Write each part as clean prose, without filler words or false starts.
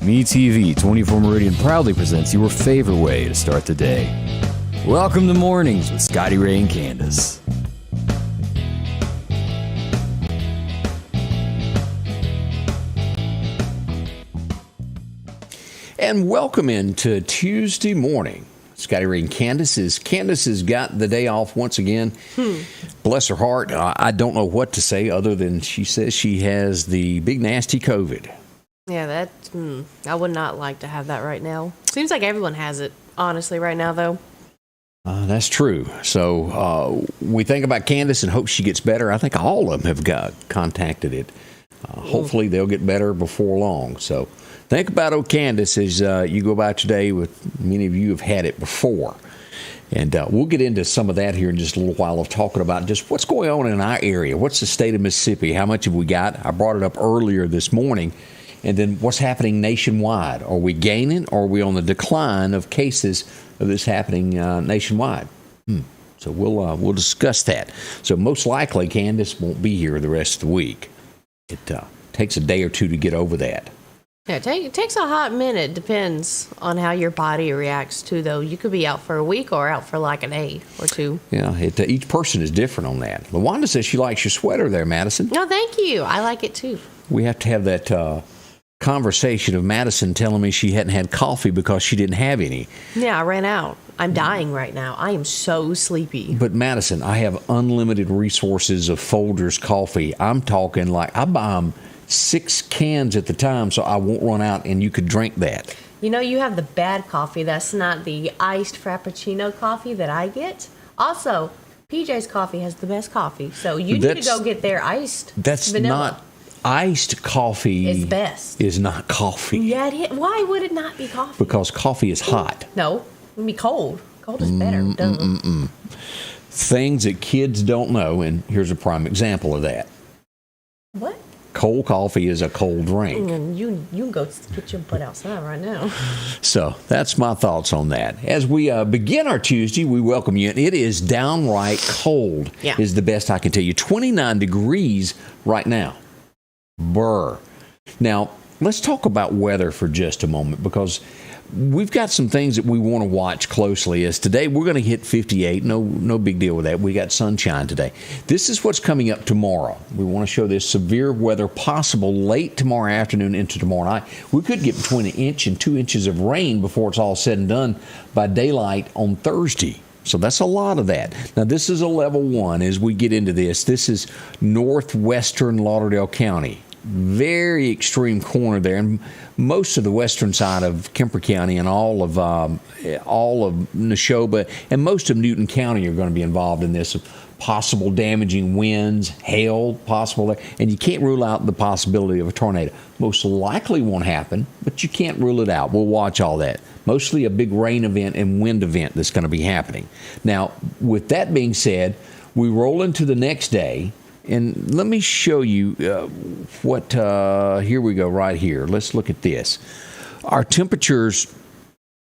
MeTV 24 Meridian proudly presents your favorite way to start the day. Welcome to Mornings with Scotty Ray and Candace. And welcome into Tuesday morning. Scotty Ray and Candace. Candace has got the day off once again. Bless her heart. I don't know what to say other than she says she has the big nasty COVID. Yeah, I would not like to have that right now. Seems like everyone has it, honestly, right now, though. That's true. So we think about Candace and hope she gets better. I think all of them have contacted it. Hopefully they'll get better before long. So think about old Candace as you go about your day. With many of you have had it before. And we'll get into some of that here in just a little while of talking about just what's going on in our area. What's the state of Mississippi? How much have we got? I brought it up earlier this morning. And then what's happening nationwide? Are we gaining or are we on the decline of cases of this happening nationwide? So we'll discuss that. So most likely Candace won't be here the rest of the week. It takes a day or two to get over that. Yeah, it takes a hot minute. Depends on how your body reacts to, though. You could be out for a week or out for like a day or two. Yeah, each person is different on that. LaWanda says she likes your sweater there, Madison. No, thank you. I like it too. We have to have that conversation of Madison telling me she hadn't had coffee because she didn't have any. Yeah, I ran out. I'm dying right now. I am so sleepy. But Madison, I have unlimited resources of Folgers coffee. I'm talking like I buy them 6 cans at the time so I won't run out and you could drink that. You know, you have the bad coffee. That's not the iced Frappuccino coffee that I get. Also, PJ's Coffee has the best coffee. So you need to go get their iced vanilla. Not iced coffee is best. Is not coffee. Yeah, why would it not be coffee? Because coffee is hot. No, it would be cold. Cold is better. Things that kids don't know, and here's a prime example of that. What? Cold coffee is a cold drink. You can go get your butt outside right now. So that's my thoughts on that. As we begin our Tuesday, we welcome you. And it is downright cold, is the best I can tell you. 29 degrees right now. Brr. Now, let's talk about weather for just a moment because we've got some things that we want to watch closely. As today, we're going to hit 58. No big deal with that. We got sunshine today. This is what's coming up tomorrow. We want to show this severe weather possible late tomorrow afternoon into tomorrow night. We could get between 1 inch and 2 inches of rain before it's all said and done by daylight on Thursday. So that's a lot of that. Now, this is a level 1 as we get into this. This is northwestern Lauderdale County. Very extreme corner there, and most of the western side of Kemper County and all of Neshoba and most of Newton County are going to be involved in this. Possible damaging winds, hail, possible there, and you can't rule out the possibility of a tornado. Most likely won't happen, but you can't rule it out. We'll watch all that. Mostly a big rain event and wind event that's going to be happening. Now, with that being said, we roll into the next day. And let me show you here we go right here. Let's look at this. Our temperatures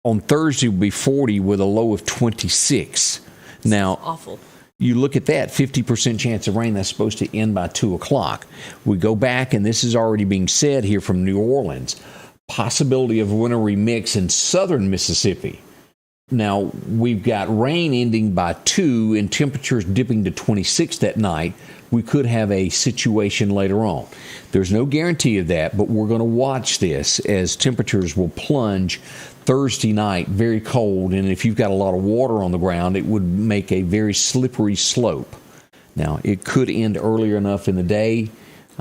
on Thursday will be 40 with a low of 26. Now, awful. You look at that, 50% chance of rain. That's supposed to end by 2 o'clock. We go back, and this is already being said here from New Orleans. Possibility of winter remix in southern Mississippi. Now, we've got rain ending by 2 and temperatures dipping to 26 that night. We could have a situation later on. There's no guarantee of that, but we're going to watch this as temperatures will plunge Thursday night, very cold, and if you've got a lot of water on the ground, it would make a very slippery slope. Now, it could end earlier enough in the day,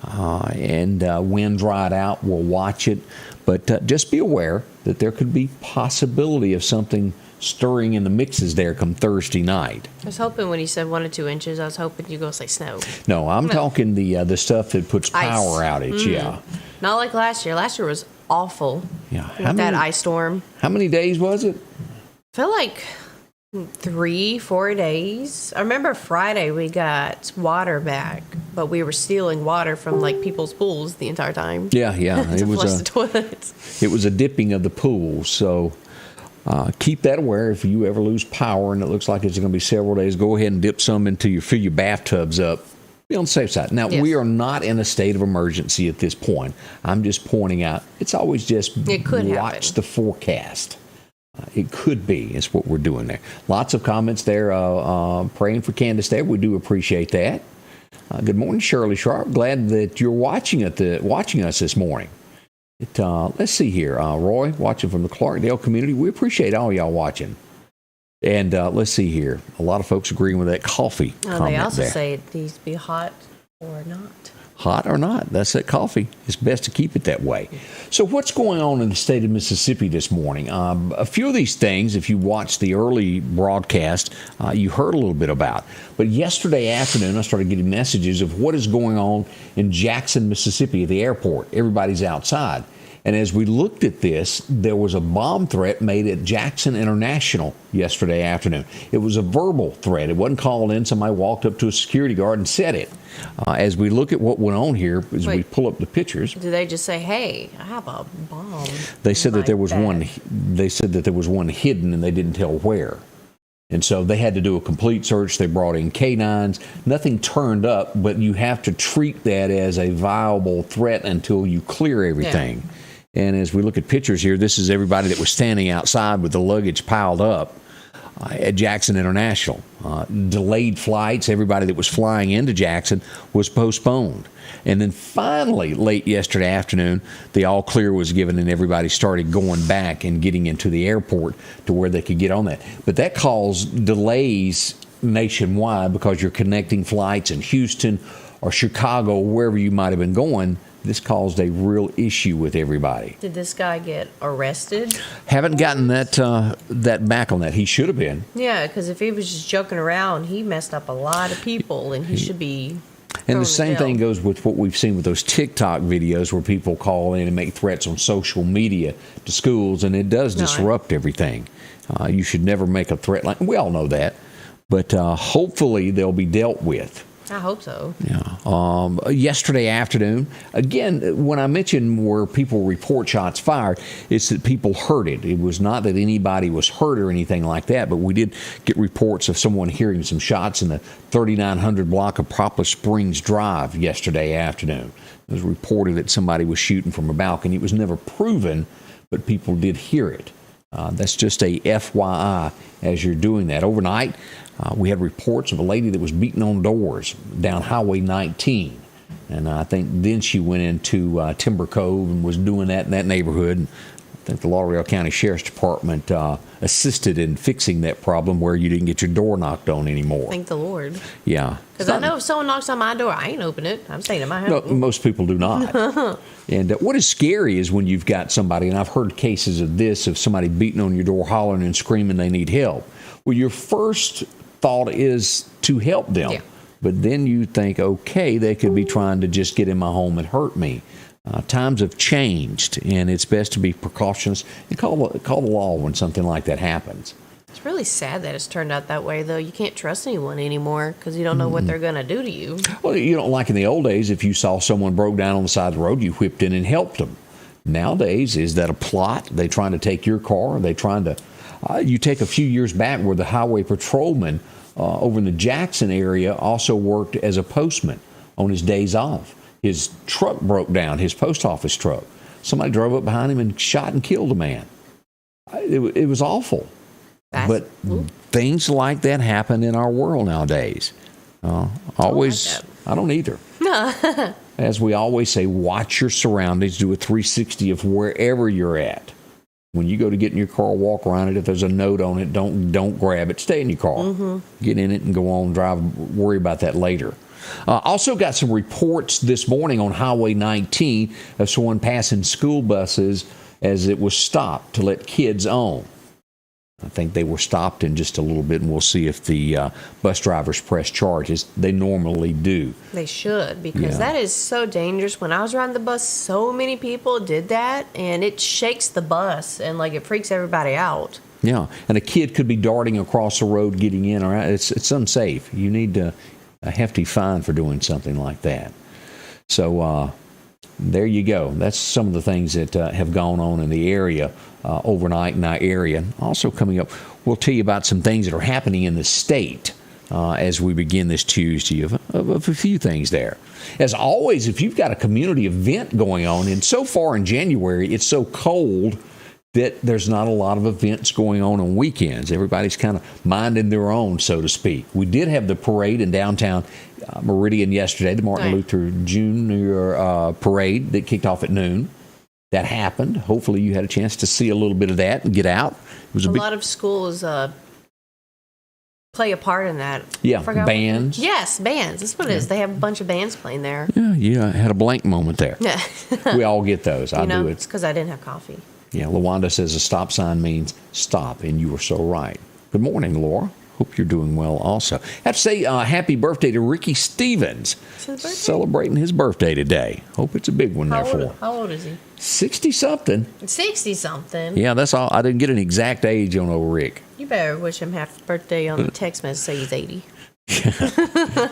and wind dried out. We'll watch it, but just be aware that there could be possibility of something stirring in the mixes there come Thursday night. I was hoping when you said 1 or 2 inches, I was hoping you go say snow. No, I'm talking the stuff that puts power Ice. outage. Yeah, not like last year. Last year was awful. Yeah, that ice storm. How many days was it? I feel like 3-4 days. I remember Friday we got water back, but we were stealing water from like people's pools the entire time. Yeah. to flush the toilets. It was a dipping of the pool, so. Keep that aware. If you ever lose power and it looks like it's going to be several days, go ahead and dip some fill your bathtubs up Be on the safe side. Now, we are not in a state of emergency at this point. I'm just pointing out it's always just watch the forecast. It could be, is what we're doing there. Lots of comments there, praying for Candace there. We do appreciate that. Good morning, Shirley Sharp. Glad that you're watching us this morning. Let's see here. Roy, watching from the Clarkdale community. We appreciate all y'all watching. And let's see here. A lot of folks agreeing with that coffee comment they also there. say it needs to be hot or not. Hot or not, that's that coffee. It's best to keep it that way. So what's going on in the state of Mississippi this morning? A few of these things, if you watched the early broadcast, you heard a little bit about. But yesterday afternoon, I started getting messages of what is going on in Jackson, Mississippi at the airport. Everybody's outside. And as we looked at this, there was a bomb threat made at Jackson International yesterday afternoon. It was a verbal threat. It wasn't called in. Somebody walked up to a security guard and said it. As we look at what went on here, we pull up the pictures. Did they just say, "Hey, I have a bomb"? They said that there was one. They said that there was one hidden, and they didn't tell where. And so they had to do a complete search. They brought in canines. Nothing turned up, but you have to treat that as a viable threat until you clear everything. Yeah. And as we look at pictures here, this is everybody that was standing outside with the luggage piled up at Jackson International. Delayed flights, everybody that was flying into Jackson was postponed. And then finally, late yesterday afternoon, the all clear was given and everybody started going back and getting into the airport to where they could get on that. But that caused delays nationwide because you're connecting flights in Houston or Chicago, wherever you might have been going. This caused a real issue with everybody. Did this guy get arrested? Haven't gotten that back on that. He should have been. Yeah, because if he was just joking around, he messed up a lot of people, and he should be. And the same thing goes with what we've seen with those TikTok videos where people call in and make threats on social media to schools, and it does disrupt everything. You should never make a threat like. We all know that, but hopefully they'll be dealt with. I hope so. Yeah. Yesterday afternoon, again, when I mentioned where people report shots fired, it's that people heard it. It was not that anybody was hurt or anything like that, but we did get reports of someone hearing some shots in the 3900 block of Poplar Springs Drive yesterday afternoon. It was reported that somebody was shooting from a balcony. It was never proven, but people did hear it. That's just a FYI as you're doing that. Overnight, we had reports of a lady that was beating on doors down Highway 19. And I think then she went into Timber Cove and was doing that in that neighborhood. And I think the Lauderdale County Sheriff's Department assisted in fixing that problem where you didn't get your door knocked on anymore. Thank the Lord. Yeah. Because I know if someone knocks on my door, I ain't open it. I'm staying in my house. No, most people do not. And what is scary is when you've got somebody, and I've heard cases of this, of somebody beating on your door, hollering and screaming they need help. Well, your first thought is to help them. Yeah. But then you think, okay, they could be trying to just get in my home and hurt me. Times have changed, and it's best to be precautious and call the law when something like that happens. It's really sad that it's turned out that way, though. You can't trust anyone anymore because you don't know what they're going to do to you. Well, you don't like in the old days, if you saw someone broke down on the side of the road, you whipped in and helped them. Nowadays, is that a plot? Are they trying to take your car? Are they trying to... you take a few years back where the highway patrolman over in the Jackson area also worked as a postman on his days off. His truck broke down, his post office truck. Somebody drove up behind him and shot and killed a man. It was awful. But things like that happen in our world nowadays. Always, I don't either. As we always say, watch your surroundings. Do a 360 of wherever you're at. When you go to get in your car, walk around it. If there's a note on it, don't grab it. Stay in your car. Mm-hmm. Get in it and go on, drive. Worry about that later. Also got some reports this morning on Highway 19 of someone passing school buses as it was stopped to let kids on. I think they were stopped in just a little bit, and we'll see if the bus drivers press charges. They normally do. They should, because that is so dangerous. When I was riding the bus, so many people did that, and it shakes the bus, and it freaks everybody out. Yeah, and a kid could be darting across the road, getting in or out. It's unsafe. You need a hefty fine for doing something like that. So there you go. That's some of the things that have gone on in the area overnight in our area. Also coming up, we'll tell you about some things that are happening in the state as we begin this Tuesday. A of a few things there. As always, if you've got a community event going on, and so far in January, it's so cold that there's not a lot of events going on weekends. Everybody's kind of minding their own, so to speak. We did have the parade in downtown Meridian yesterday, the Martin Luther Jr. Parade that kicked off at noon. That happened. Hopefully you had a chance to see a little bit of that and get out. It was a lot of schools play a part in that. Yeah, bands. Yes, bands. That's what it is. They have a bunch of bands playing there. Yeah, I had a blank moment there. Yeah. We all get those. I do it. It's because I didn't have coffee. Yeah, LaWanda says a stop sign means stop, and you were so right. Good morning, Laura. Hope you're doing well also. I have to say happy birthday to Ricky Stevens. Celebrating his birthday today. Hope it's a big one there for him. How old is he? 60-something. 60-something? Yeah, that's all. I didn't get an exact age on old Rick. You better wish him happy birthday on the text message, say he's 80.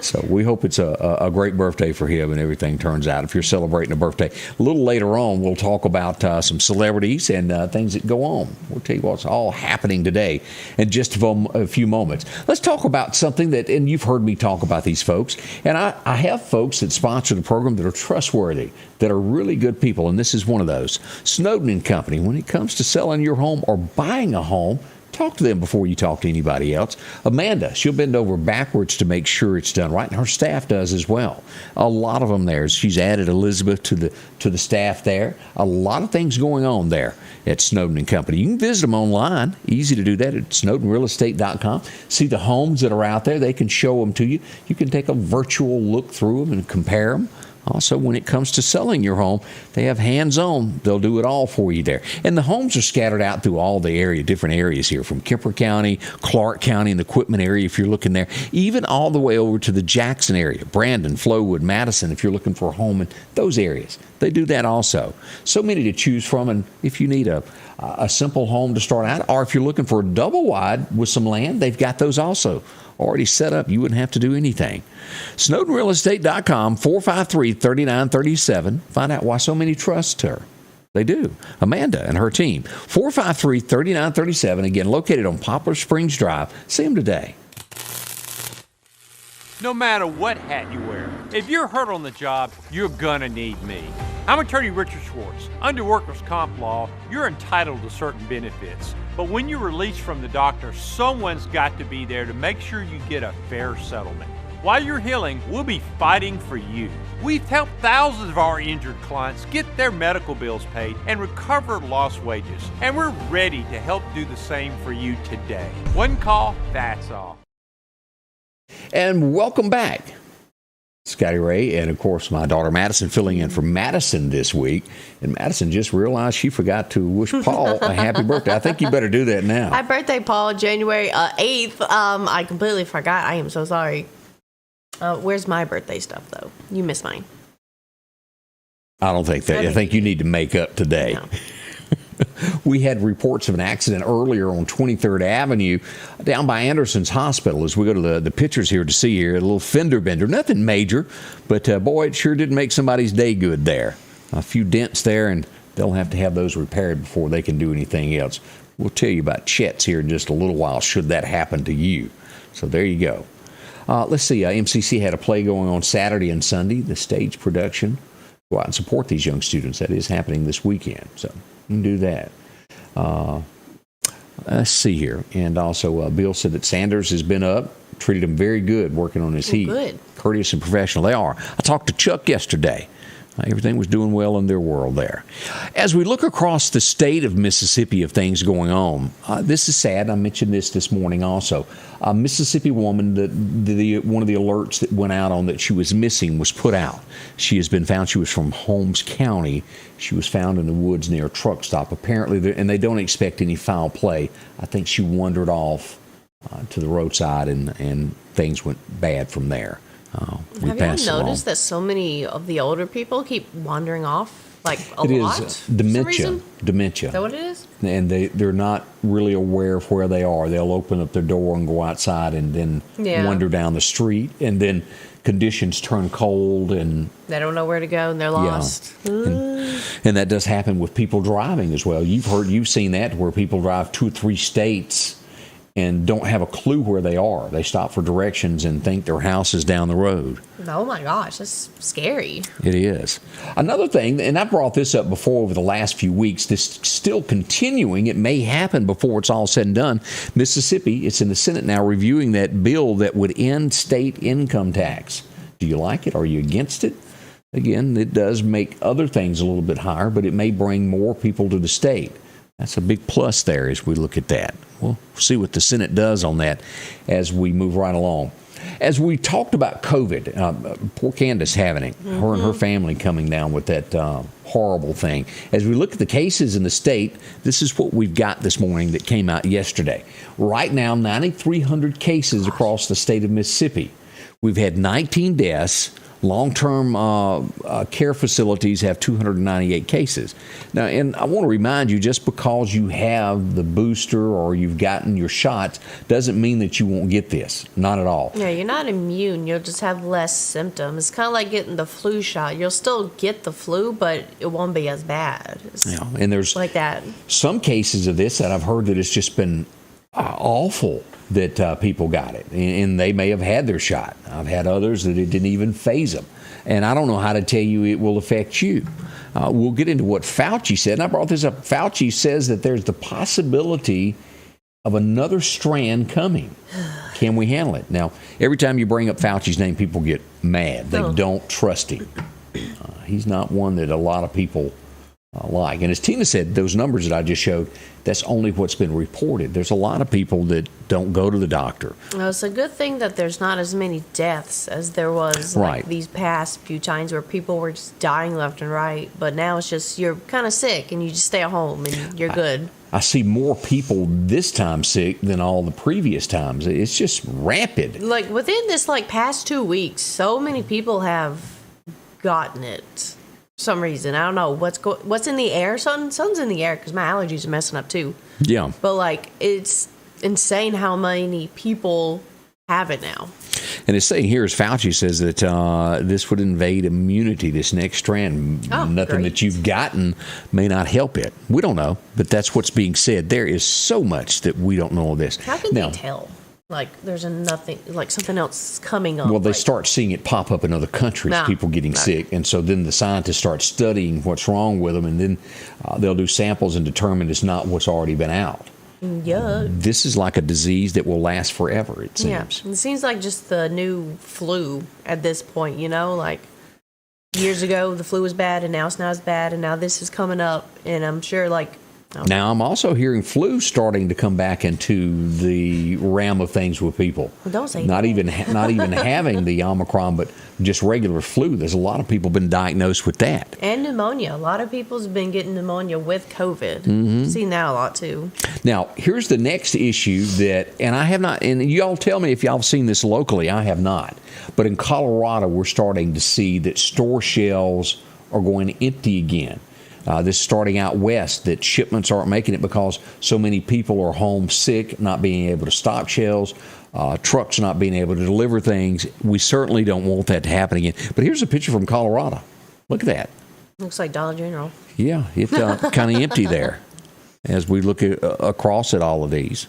So we hope it's a great birthday for him and everything turns out if you're celebrating a birthday. A little later on, we'll talk about some celebrities and things that go on. We'll tell you what's all happening today in just a few moments. Let's talk about something that, and you've heard me talk about these folks, and I have folks that sponsor the program that are trustworthy, that are really good people, and this is one of those. Snowden and Company, when it comes to selling your home or buying a home, talk to them before you talk to anybody else. Amanda, she'll bend over backwards to make sure it's done right, and her staff does as well. A lot of them there. She's added Elizabeth to the staff there. A lot of things going on there at Snowden and Company. You can visit them online. Easy to do that at snowdenrealestate.com. See the homes that are out there. They can show them to you. You can take a virtual look through them and compare them. Also, when it comes to selling your home, they have hands-on. They'll do it all for you there. And the homes are scattered out through all the different areas here, from Kemper County, Clark County, and the Quitman area if you're looking there, even all the way over to the Jackson area, Brandon, Flowood, Madison, if you're looking for a home in those areas. They do that also. So many to choose from, and if you need a simple home to start out, or if you're looking for a double wide with some land, they've got those also already set up. You wouldn't have to do anything. SnowdenRealEstate.com, 453-3937. Find out why so many trust her. They do. Amanda and her team. 453-3937. Again, located on Poplar Springs Drive. See them today. No matter what hat you wear, if you're hurt on the job, you're gonna need me. I'm attorney Richard Schwartz. Under workers' comp law, you're entitled to certain benefits. But when you're released from the doctor, someone's got to be there to make sure you get a fair settlement. While you're healing, we'll be fighting for you. We've helped thousands of our injured clients get their medical bills paid and recover lost wages. And we're ready to help do the same for you today. One call, that's all. And welcome back. Scotty Ray and, of course, my daughter Madison filling in for Madison this week. And Madison just realized she forgot to wish Paul a happy birthday. I think you better do that now. Happy birthday, Paul, January 8th. I completely forgot. I am so sorry. Where's my birthday stuff, though? You missed mine. I don't think that. I think you need to make up today. No. We had reports of an accident earlier on 23rd Avenue down by Anderson's Hospital as we go to the pictures here to see here. A little fender bender. Nothing major, but boy, it sure didn't make somebody's day good there. A few dents there, and they'll have to have those repaired before they can do anything else. We'll tell you about Chet's here in just a little while should that happen to you. So there you go. Let's see. MCC had a play going on Saturday and Sunday, the stage production. Go out and support these young students. That is happening this weekend. So you can do that. Let's see here. And also, Bill said that Sanders has been up, treated him very good, working on his heat. Good. Courteous and professional. They are. I talked to Chuck yesterday. Everything was doing well in their world there. As we look across the state of Mississippi of things going on, this is sad. I mentioned this morning also. A Mississippi woman, one of the alerts that went out on that she was missing was put out. She has been found. She was from Holmes County. She was found in the woods near a truck stop. Apparently, and they don't expect any foul play. I think she wandered off to the roadside and things went bad from there. Have you noticed that so many of the older people keep wandering off, like a lot? It is dementia. Dementia. Is that what it is? And they're not really aware of where they are. They'll open up their door and go outside and then wander down the street. And then conditions turn cold and they don't know where to go and they're lost. Yeah. And that does happen with people driving as well. You've seen that where people drive 2 or 3 states and don't have a clue where they are. They stop for directions and think their house is down the road. Oh my gosh, that's scary. It is. Another thing, and I brought this up before over the last few weeks, this still continuing. It may happen before it's all said and done. Mississippi, it's in the Senate now, reviewing that bill that would end state income tax. Do you like it? Are you against it? Again, it does make other things a little bit higher, but it may bring more people to the state. That's a big plus there as we look at that. We'll see what the Senate does on that as we move right along. As we talked about COVID, poor Candace having it, her and her family coming down with that horrible thing. As we look at the cases in the state, this is what we've got this morning that came out yesterday. Right now, 9,300 cases across the state of Mississippi. We've had 19 deaths. Long-term care facilities have 298 cases. Now, and I want to remind you, just because you have the booster or you've gotten your shots doesn't mean that you won't get this. Not at all. Yeah, you're not immune. You'll just have less symptoms. It's kind of like getting the flu shot. You'll still get the flu, but it won't be as bad. Yeah, and there's like that. Some cases of this that I've heard that it's just been awful that people got it, and they may have had their shot. I've had others that it didn't even faze them, and I don't know how to tell you it will affect you. We'll get into what Fauci said, and I brought this up. Fauci says that there's the possibility of another strand coming. Can we handle it? Now, every time you bring up Fauci's name, people get mad. They don't trust him. He's not one that a lot of people like. And as Tina said, those numbers that I just showed, that's only what's been reported. There's a lot of people that don't go to the doctor. Well, it's a good thing that there's not as many deaths as there was like these past few times where people were just dying left and right. But now it's just you're kind of sick and you just stay at home and you're good. I see more people this time sick than all the previous times. It's just rapid. Like within this past 2 weeks, so many people have gotten it. Some reason. I don't know what's in the air. Something's in the air because my allergies are messing up too. Yeah. But it's insane how many people have it now. And it's saying here, as Fauci says, that this would invade immunity, this next strand. Nothing that you've gotten may not help it. We don't know, but that's what's being said. There is so much that we don't know of this. How can they tell? There's something else coming up. Well, they start seeing it pop up in other countries, people getting sick. And so then the scientists start studying what's wrong with them, and then they'll do samples and determine it's not what's already been out. Yeah. This is like a disease that will last forever, it seems. Yeah. It seems like just the new flu at this point, years ago the flu was bad and now it's not as bad and now this is coming up and I'm sure Now, I'm also hearing flu starting to come back into the realm of things with people. Well, don't say not even having the Omicron, but just regular flu. There's a lot of people been diagnosed with that. And pneumonia. A lot of people's been getting pneumonia with COVID. Mm-hmm. Seen that a lot too. Now, here's the next issue that, and I have not, and y'all tell me if y'all have seen this locally. I have not. But in Colorado, we're starting to see that store shelves are going empty again. This is starting out west, that shipments aren't making it because so many people are home sick, not being able to stock shelves, trucks not being able to deliver things. We certainly don't want that to happen again. But here's a picture from Colorado. Look at that. Looks like Dollar General. Yeah, it's kind of empty there as we look across at all of these.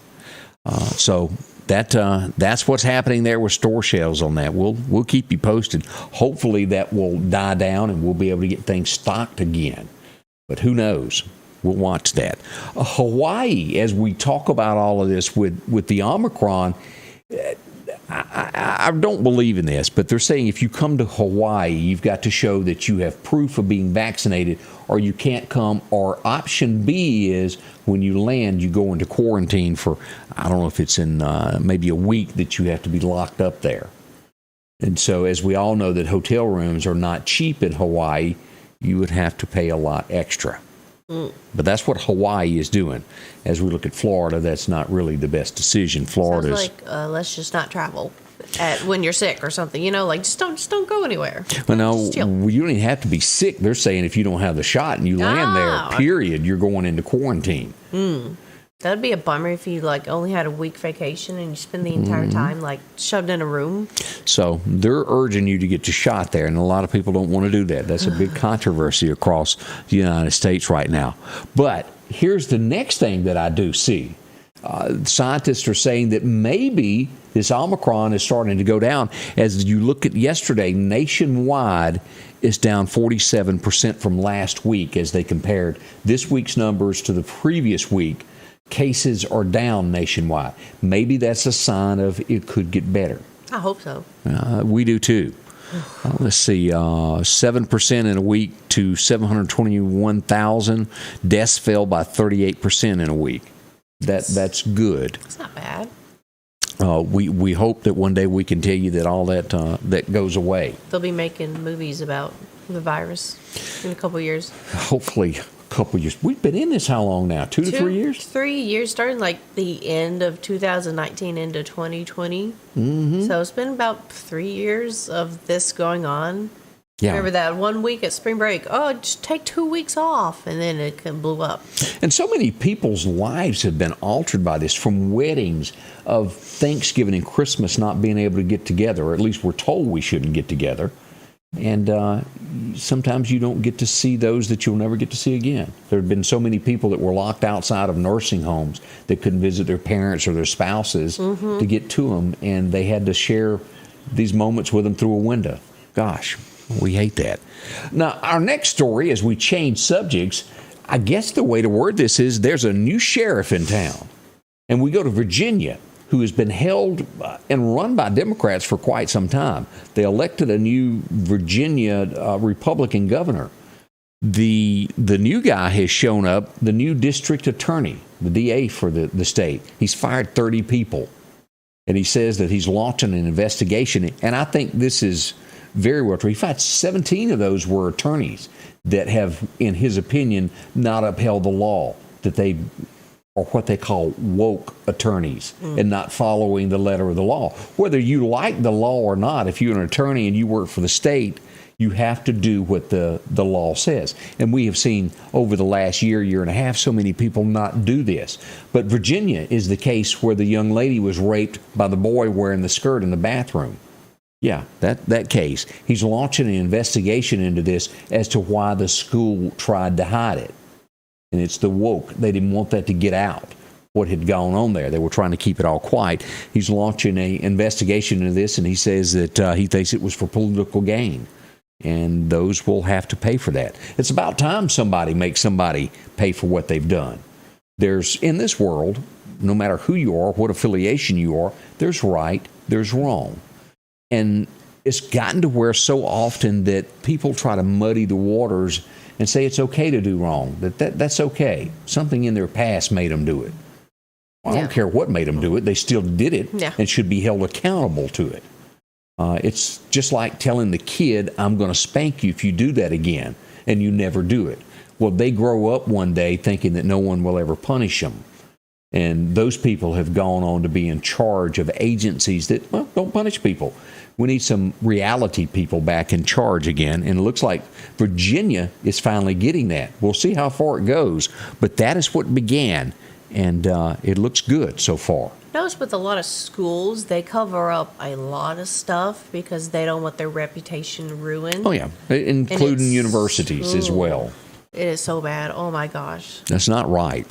So that's what's happening there with store shelves on that. We'll keep you posted. Hopefully that will die down and we'll be able to get things stocked again. But who knows? We'll watch that. Hawaii, as we talk about all of this with the Omicron, I don't believe in this, but they're saying if you come to Hawaii, you've got to show that you have proof of being vaccinated or you can't come. Or option B is when you land, you go into quarantine for, I don't know if it's in maybe a week that you have to be locked up there. And so as we all know that hotel rooms are not cheap in Hawaii, you would have to pay a lot extra. But that's what Hawaii is doing. As we look at Florida, that's not really the best decision. Florida's sounds like let's just not travel when you're sick or something. Just don't go anywhere. Well, no, you don't even have to be sick. They're saying if you don't have the shot and you land there, period, you're going into quarantine. That'd be a bummer if you only had a week vacation and you spend the entire time shoved in a room. So they're urging you to get your shot there, and a lot of people don't want to do that. That's a big controversy across the United States right now. But here's the next thing that I do see. Scientists are saying that maybe this Omicron is starting to go down. As you look at yesterday, nationwide is down 47% from last week as they compared this week's numbers to the previous week. Cases are down nationwide. Maybe that's a sign of it could get better. I hope so. We do too. Let's see, 7% in a week to 721,000. Deaths fell by 38% in a week. That's good. It's not bad. We hope that one day we can tell you that all that goes away. They'll be making movies about the virus in a couple of years. Hopefully, a couple of years. We've been in this how long now? 2 to 3 years? 3 years, starting like the end of 2019 into 2020. Mm-hmm. So it's been about 3 years of this going on. Yeah. Remember that 1 week at spring break? Oh, just take 2 weeks off, and then it blew up. And so many people's lives have been altered by this, from weddings, of Thanksgiving and Christmas not being able to get together, or at least we're told we shouldn't get together. And sometimes you don't get to see those that you'll never get to see again. There have been so many people that were locked outside of nursing homes that couldn't visit their parents or their spouses to get to them, and they had to share these moments with them through a window. Gosh. We hate that. Now, our next story, as we change subjects, I guess the way to word this is there's a new sheriff in town. And we go to Virginia, who has been held and run by Democrats for quite some time. They elected a new Virginia Republican governor. The new guy has shown up, the new district attorney, the DA for the state. He's fired 30 people. And he says that he's launching an investigation. And I think this is very well true. In fact, 17 of those were attorneys that have, in his opinion, not upheld the law, that they are what they call woke attorneys and not following the letter of the law. Whether you like the law or not, if you're an attorney and you work for the state, you have to do what the law says. And we have seen over the last year and a half, so many people not do this. But Virginia is the case where the young lady was raped by the boy wearing the skirt in the bathroom. Yeah, that case. He's launching an investigation into this as to why the school tried to hide it. And it's the woke. They didn't want that to get out, what had gone on there. They were trying to keep it all quiet. He's launching an investigation into this, and he says that he thinks it was for political gain. And those will have to pay for that. It's about time somebody makes somebody pay for what they've done. There's, in this world, no matter who you are, what affiliation you are, there's right, there's wrong. And it's gotten to where so often that people try to muddy the waters and say it's okay to do wrong, that's okay. Something in their past made them do it. I don't care what made them do it. They still did it and should be held accountable to it. It's just like telling the kid, I'm going to spank you if you do that again, and you never do it. Well, they grow up one day thinking that no one will ever punish them. And those people have gone on to be in charge of agencies that, well, don't punish people. We need some reality people back in charge again. And it looks like Virginia is finally getting that. We'll see how far it goes. But that is what began. And it looks good so far. Notice with a lot of schools, they cover up a lot of stuff because they don't want their reputation ruined. Oh, yeah. Including universities as well. It is so bad. Oh, my gosh. That's not right.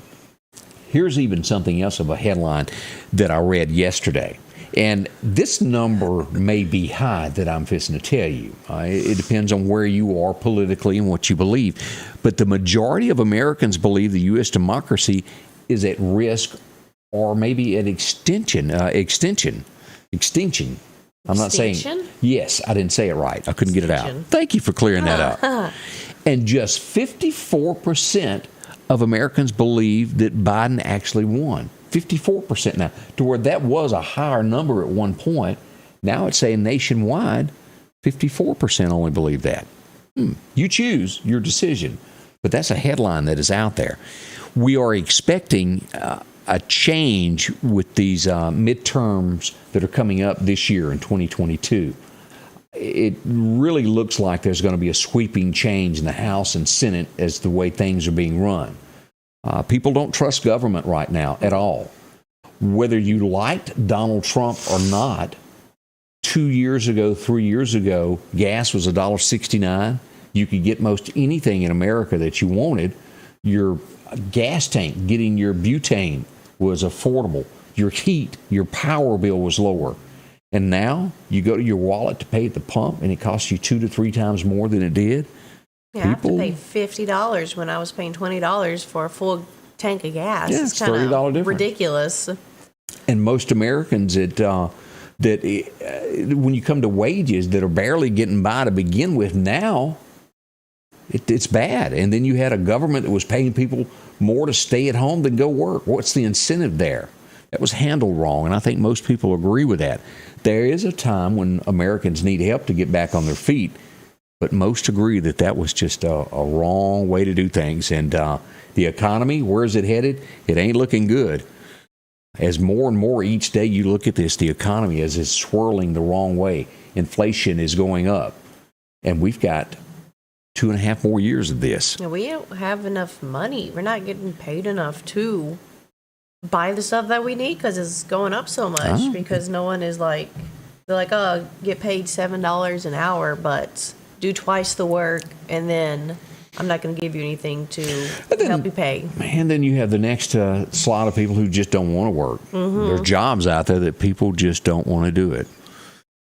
Here's even something else of a headline that I read yesterday. And this number may be high that I'm fixing to tell you. It depends on where you are politically and what you believe. But the majority of Americans believe the U.S. democracy is at risk or maybe at extinction. I'm not saying. Yes, I didn't say it right. I couldn't get it out. Thank you for clearing that up. And just 54% of Americans believe that Biden actually won. 54% now, to where that was a higher number at one point. Now it's saying nationwide, 54% only believe that. You choose your decision, but that's a headline that is out there. We are expecting a change with these midterms that are coming up this year in 2022. It really looks like there's going to be a sweeping change in the House and Senate as the way things are being run. People don't trust government right now at all. Whether you liked Donald Trump or not, 2 years ago, 3 years ago, gas was $1.69. You could get most anything in America that you wanted. Your gas tank, getting your butane was affordable. Your heat, your power bill was lower. And now you go to your wallet to pay at the pump, and it costs you 2 to 3 times more than it did. Yeah, I have to pay $50 when I was paying $20 for a full tank of gas. Yeah, it's $30 difference. Ridiculous. And most Americans when you come to wages that are barely getting by to begin with now, it's bad. And then you had a government that was paying people more to stay at home than go work. What's the incentive there? That was handled wrong, and I think most people agree with that. There is a time when Americans need help to get back on their feet, but most agree that that was just a wrong way to do things. And the economy, where is it headed? It ain't looking good. As more and more each day you look at this, the economy is swirling the wrong way. Inflation is going up, and we've got 2.5 more years of this. Yeah, we don't have enough money. We're not getting paid enough to buy the stuff that we need because it's going up so much. Because no one is like, they're like, oh, get paid $7 an hour, but do twice the work, and then I'm not going to give you anything to help you pay. And then you have the next slot of people who just don't want to work. Mm-hmm. There's jobs out there that people just don't want to do it.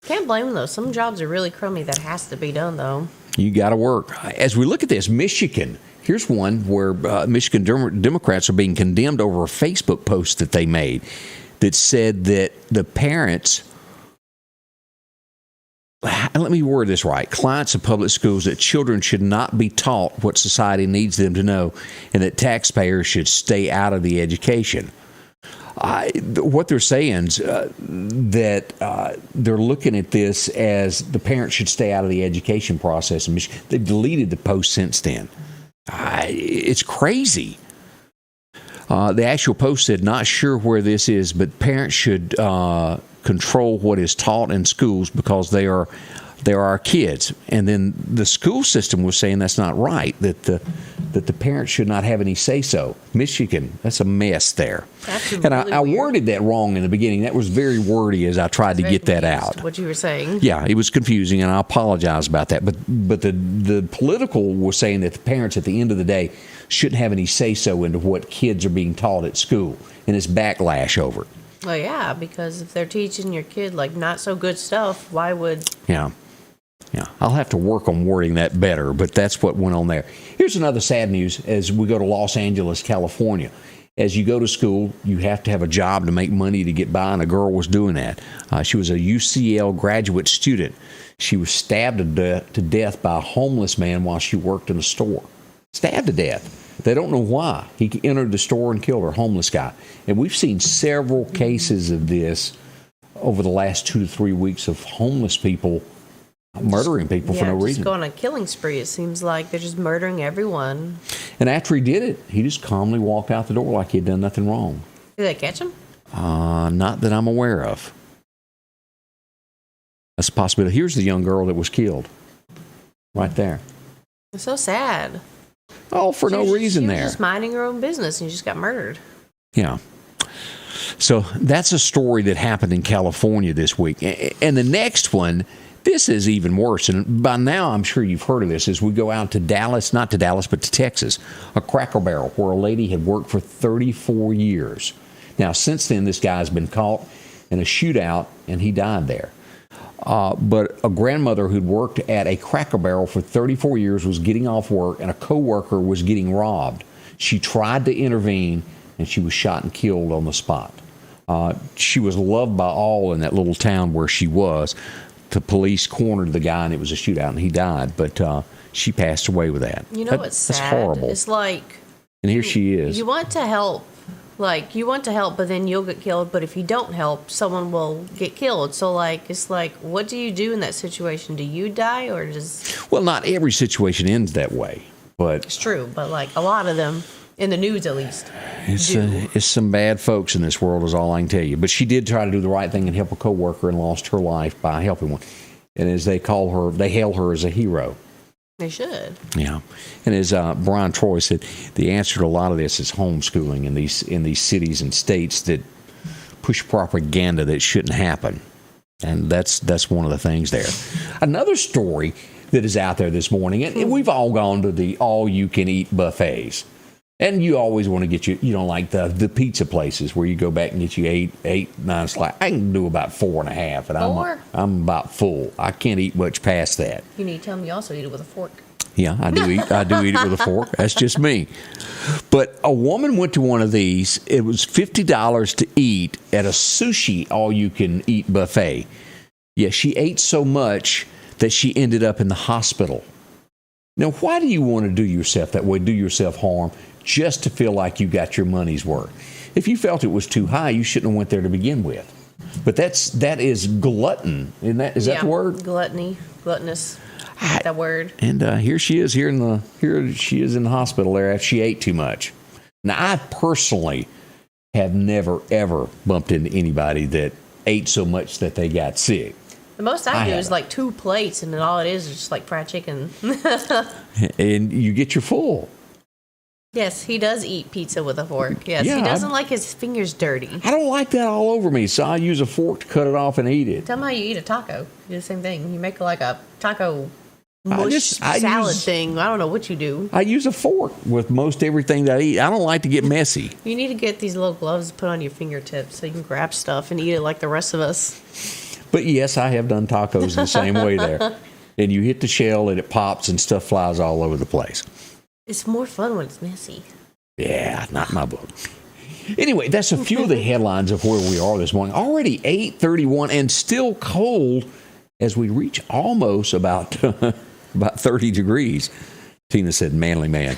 Can't blame them, though. Some jobs are really crummy that has to be done, though. You got to work. As we look at this, Michigan, here's one where Michigan Democrats are being condemned over a Facebook post that they made that said that the parents, let me word this right, clients of public schools, that children should not be taught what society needs them to know, and that taxpayers should stay out of the education. What they're saying is that they're looking at this as the parents should stay out of the education process. They've deleted the post since then. It's crazy. The actual post said, not sure where this is, but parents should control what is taught in schools because they are our kids. And then the school system was saying that's not right, that the parents should not have any say-so. Michigan, that's a mess there. And I worded that wrong in the beginning. That was very wordy as I tried to get that out. What you were saying. Yeah, it was confusing, and I apologize about that. But the political was saying that the parents, at the end of the day, shouldn't have any say-so into what kids are being taught at school, and it's backlash over it. Well, yeah, because if they're teaching your kid like not so good stuff, why would... Yeah, I'll have to work on wording that better, but that's what went on there. Here's another sad news as we go to Los Angeles, California. As you go to school, you have to have a job to make money to get by, and a girl was doing that. She was a UCL graduate student. She was stabbed to death by a homeless man while she worked in a store. Stabbed to death. They don't know why. He entered the store and killed her, homeless guy. And we've seen several cases of this over the last 2 to 3 weeks of homeless people murdering people for no reason. Just go on a killing spree, it seems like. They're just murdering everyone. And after he did it, he just calmly walked out the door like he had done nothing wrong. Did they catch him? Not that I'm aware of. That's a possibility. Here's the young girl that was killed. Right there. It's so sad. Oh, for no reason there. She was just minding her own business and she just got murdered. Yeah. So that's a story that happened in California this week. And the next one, this is even worse. And by now, I'm sure you've heard of this. As we go out to Dallas, not to Dallas, but to Texas, a Cracker Barrel where a lady had worked for 34 years. Now, since then, this guy's been caught in a shootout, and he died there. But a grandmother who'd worked at a Cracker Barrel for 34 years was getting off work, and a coworker was getting robbed. She tried to intervene, and she was shot and killed on the spot. She was loved by all in that little town where she was. The police cornered the guy, and it was a shootout, and he died. But she passed away with that. You know what's sad? That's horrible. It's like... And here she is. You want to help. Like, you want to help, but then you'll get killed. But if you don't help, someone will get killed. So, like, it's like, what do you do in that situation? Do you die, or does... Well, not every situation ends that way, but... It's true, but, like, a lot of them, in the news at least, It's some bad folks in this world is all I can tell you. But she did try to do the right thing and help a coworker and lost her life by helping one. And as they call her, they hail her as a hero. They should. Yeah. And as Brian Troy said, the answer to a lot of this is homeschooling in these cities and states that push propaganda that shouldn't happen. And that's one of the things there. Another story that is out there this morning, and we've all gone to the all-you-can-eat buffets. And you always want to get like the pizza places where you go back and get you 9 slices. I can do about 4.5, and I'm about full. I can't eat much past that. You need to tell me you also eat it with a fork. Yeah, I do eat it with a fork. That's just me. But a woman went to one of these. It was $50 to eat at a sushi all-you-can-eat buffet. Yeah, she ate so much that she ended up in the hospital. Now, why do you want to do yourself that way, do yourself harm, just to feel like you got your money's worth? If you felt it was too high, you shouldn't have went there to begin with. But that is glutton. Is that the word? Gluttony, gluttonous. That word. And here she is in the hospital there after she ate too much. Now, I personally have never ever bumped into anybody that ate so much that they got sick. The most I do is like 2 plates, and then all it is just like fried chicken. And you get your full. Yes, he does eat pizza with a fork. Yes, he doesn't like his fingers dirty. I don't like that all over me, so I use a fork to cut it off and eat it. Tell me how you eat a taco. You do the same thing. You make like a taco salad thing. I don't know what you do. I use a fork with most everything that I eat. I don't like to get messy. You need to get these little gloves to put on your fingertips so you can grab stuff and eat it like the rest of us. But yes, I have done tacos the same way there. And you hit the shell and it pops and stuff flies all over the place. It's more fun when it's messy. Yeah, not my book. Anyway, that's a few of the headlines of where we are this morning. Already 8:31 and still cold as we reach almost about 30 degrees. Tina said, manly man.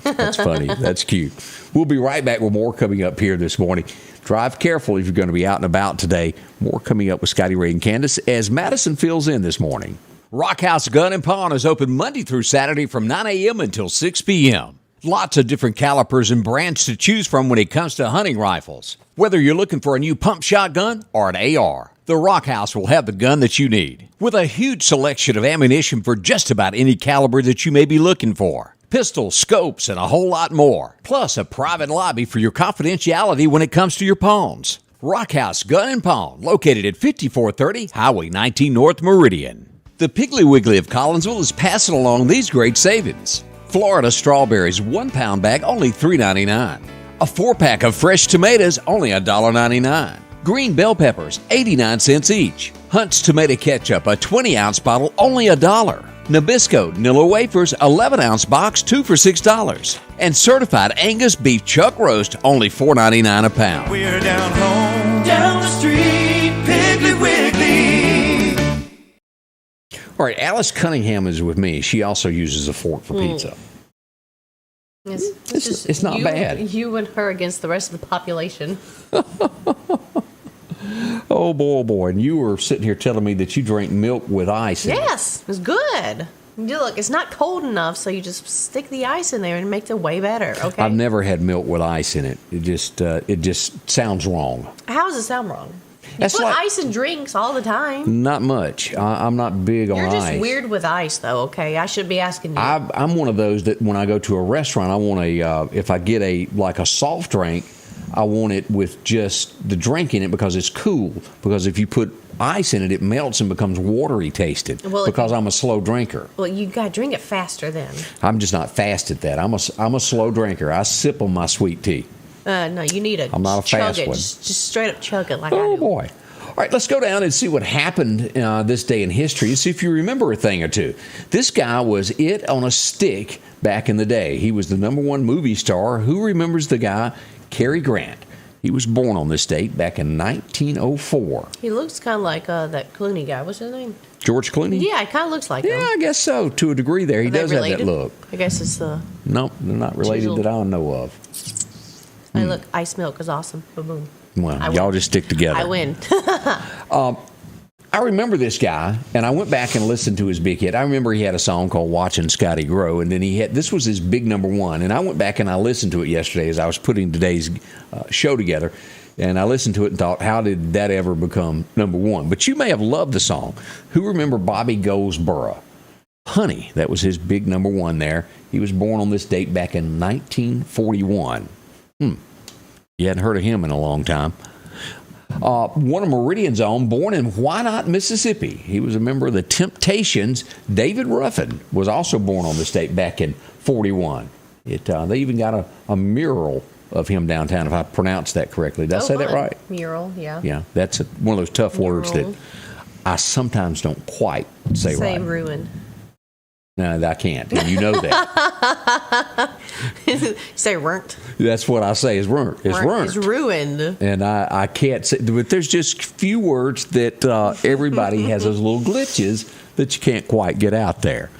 That's funny. That's cute. We'll be right back with more coming up here this morning. Drive careful if you're going to be out and about today. More coming up with Scotty Ray and Candace as Madison fills in this morning. Rock House Gun and Pawn is open Monday through Saturday from 9 a.m. until 6 p.m. Lots of different calibers and brands to choose from when it comes to hunting rifles. Whether you're looking for a new pump shotgun or an AR, the Rock House will have the gun that you need. With a huge selection of ammunition for just about any caliber that you may be looking for. Pistols, scopes, and a whole lot more. Plus a private lobby for your confidentiality when it comes to your pawns. Rock House Gun and Pawn, located at 5430 Highway 19 North Meridian. The Piggly Wiggly of Collinsville is passing along these great savings. Florida strawberries, 1 pound bag, only $3.99. A 4-pack of fresh tomatoes, only $1.99. Green bell peppers, 89 cents each. Hunt's tomato ketchup, a 20-ounce bottle, only $1. Nabisco Nilla wafers, 11-ounce box, 2 for $6. And certified Angus beef chuck roast, only $4.99 a pound. We're down home, down the street, Piggly Wiggly. All right, Alice Cunningham is with me. She also uses a fork for pizza. It's not bad. You and her against the rest of the population. Oh, boy. And you were sitting here telling me that you drank milk with ice in it. Yes, it was good. Look, it's not cold enough, so you just stick the ice in there and it makes it way better, okay? I've never had milk with ice in it. It just sounds wrong. How does it sound wrong? You put ice in drinks all the time. Not much. I'm not big on ice. You're just weird with ice, though, okay? I should be asking you. I'm one of those that when I go to a restaurant, I want if I get a soft drink, I want it with just the drink in it because it's cool. Because if you put ice in it, it melts and becomes watery tasted because I'm a slow drinker. Well, you got to drink it faster then. I'm just not fast at that. I'm a slow drinker. I sip on my sweet tea. No, you need to I'm not a fast one. Just straight up chug it like I do. Oh, boy. All right, let's go down and see what happened this day in history and see if you remember a thing or two. This guy was it on a stick back in the day. He was the #1 movie star. Who remembers the guy? Cary Grant. He was born on this date back in 1904. He looks kind of like that Clooney guy. What's his name? George Clooney? Yeah, it kind of looks like him. Yeah, I guess so, to a degree there. He does have that look. I guess it's the... Nope, they're not related that I know of. Hey, look, ice milk is awesome. Boom, boom. Well, y'all just stick together. I win. I remember this guy, and I went back and listened to his big hit. I remember he had a song called Watching Scotty Grow, and then this was his big #1. And I went back and I listened to it yesterday as I was putting today's show together. And I listened to it and thought, how did that ever become #1? But you may have loved the song. Who remember Bobby Goldsboro? Honey, that was his big #1 there. He was born on this date back in 1941. You hadn't heard of him in a long time. One of Meridian's own, born in Why Not, Mississippi. He was a member of the Temptations. David Ruffin was also born on this date back in 41. They even got a mural of him downtown, if I pronounced that correctly. Did I say that right? Mural, yeah. Yeah, that's one of those tough words that I sometimes don't quite say right. Say ruin. No, I can't, and you know that. Say runt. That's what I say is runt. It's runt. It's ruined. And I can't say, but there's just few words that everybody has those little glitches that you can't quite get out there.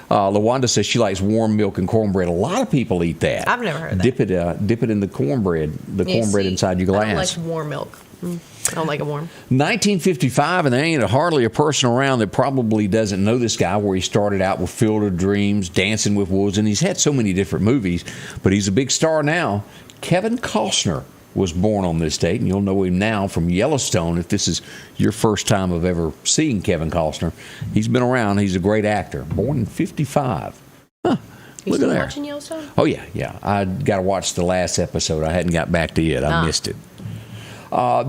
LaWanda says she likes warm milk and cornbread. A lot of people eat that. I've never heard that. Dip it in the cornbread, cornbread inside your glass. I don't like warm milk. I don't like it warm. 1955, and there ain't hardly a person around that probably doesn't know this guy, where he started out with Field of Dreams, Dancing with Wolves, and he's had so many different movies, but he's a big star now. Kevin Costner was born on this date, and you'll know him now from Yellowstone if this is your first time of ever seeing Kevin Costner. He's been around. He's a great actor. Born in 55. Huh. Look at there. Watching Yellowstone? Oh, yeah. I got to watch the last episode. I hadn't got back to it. I missed it.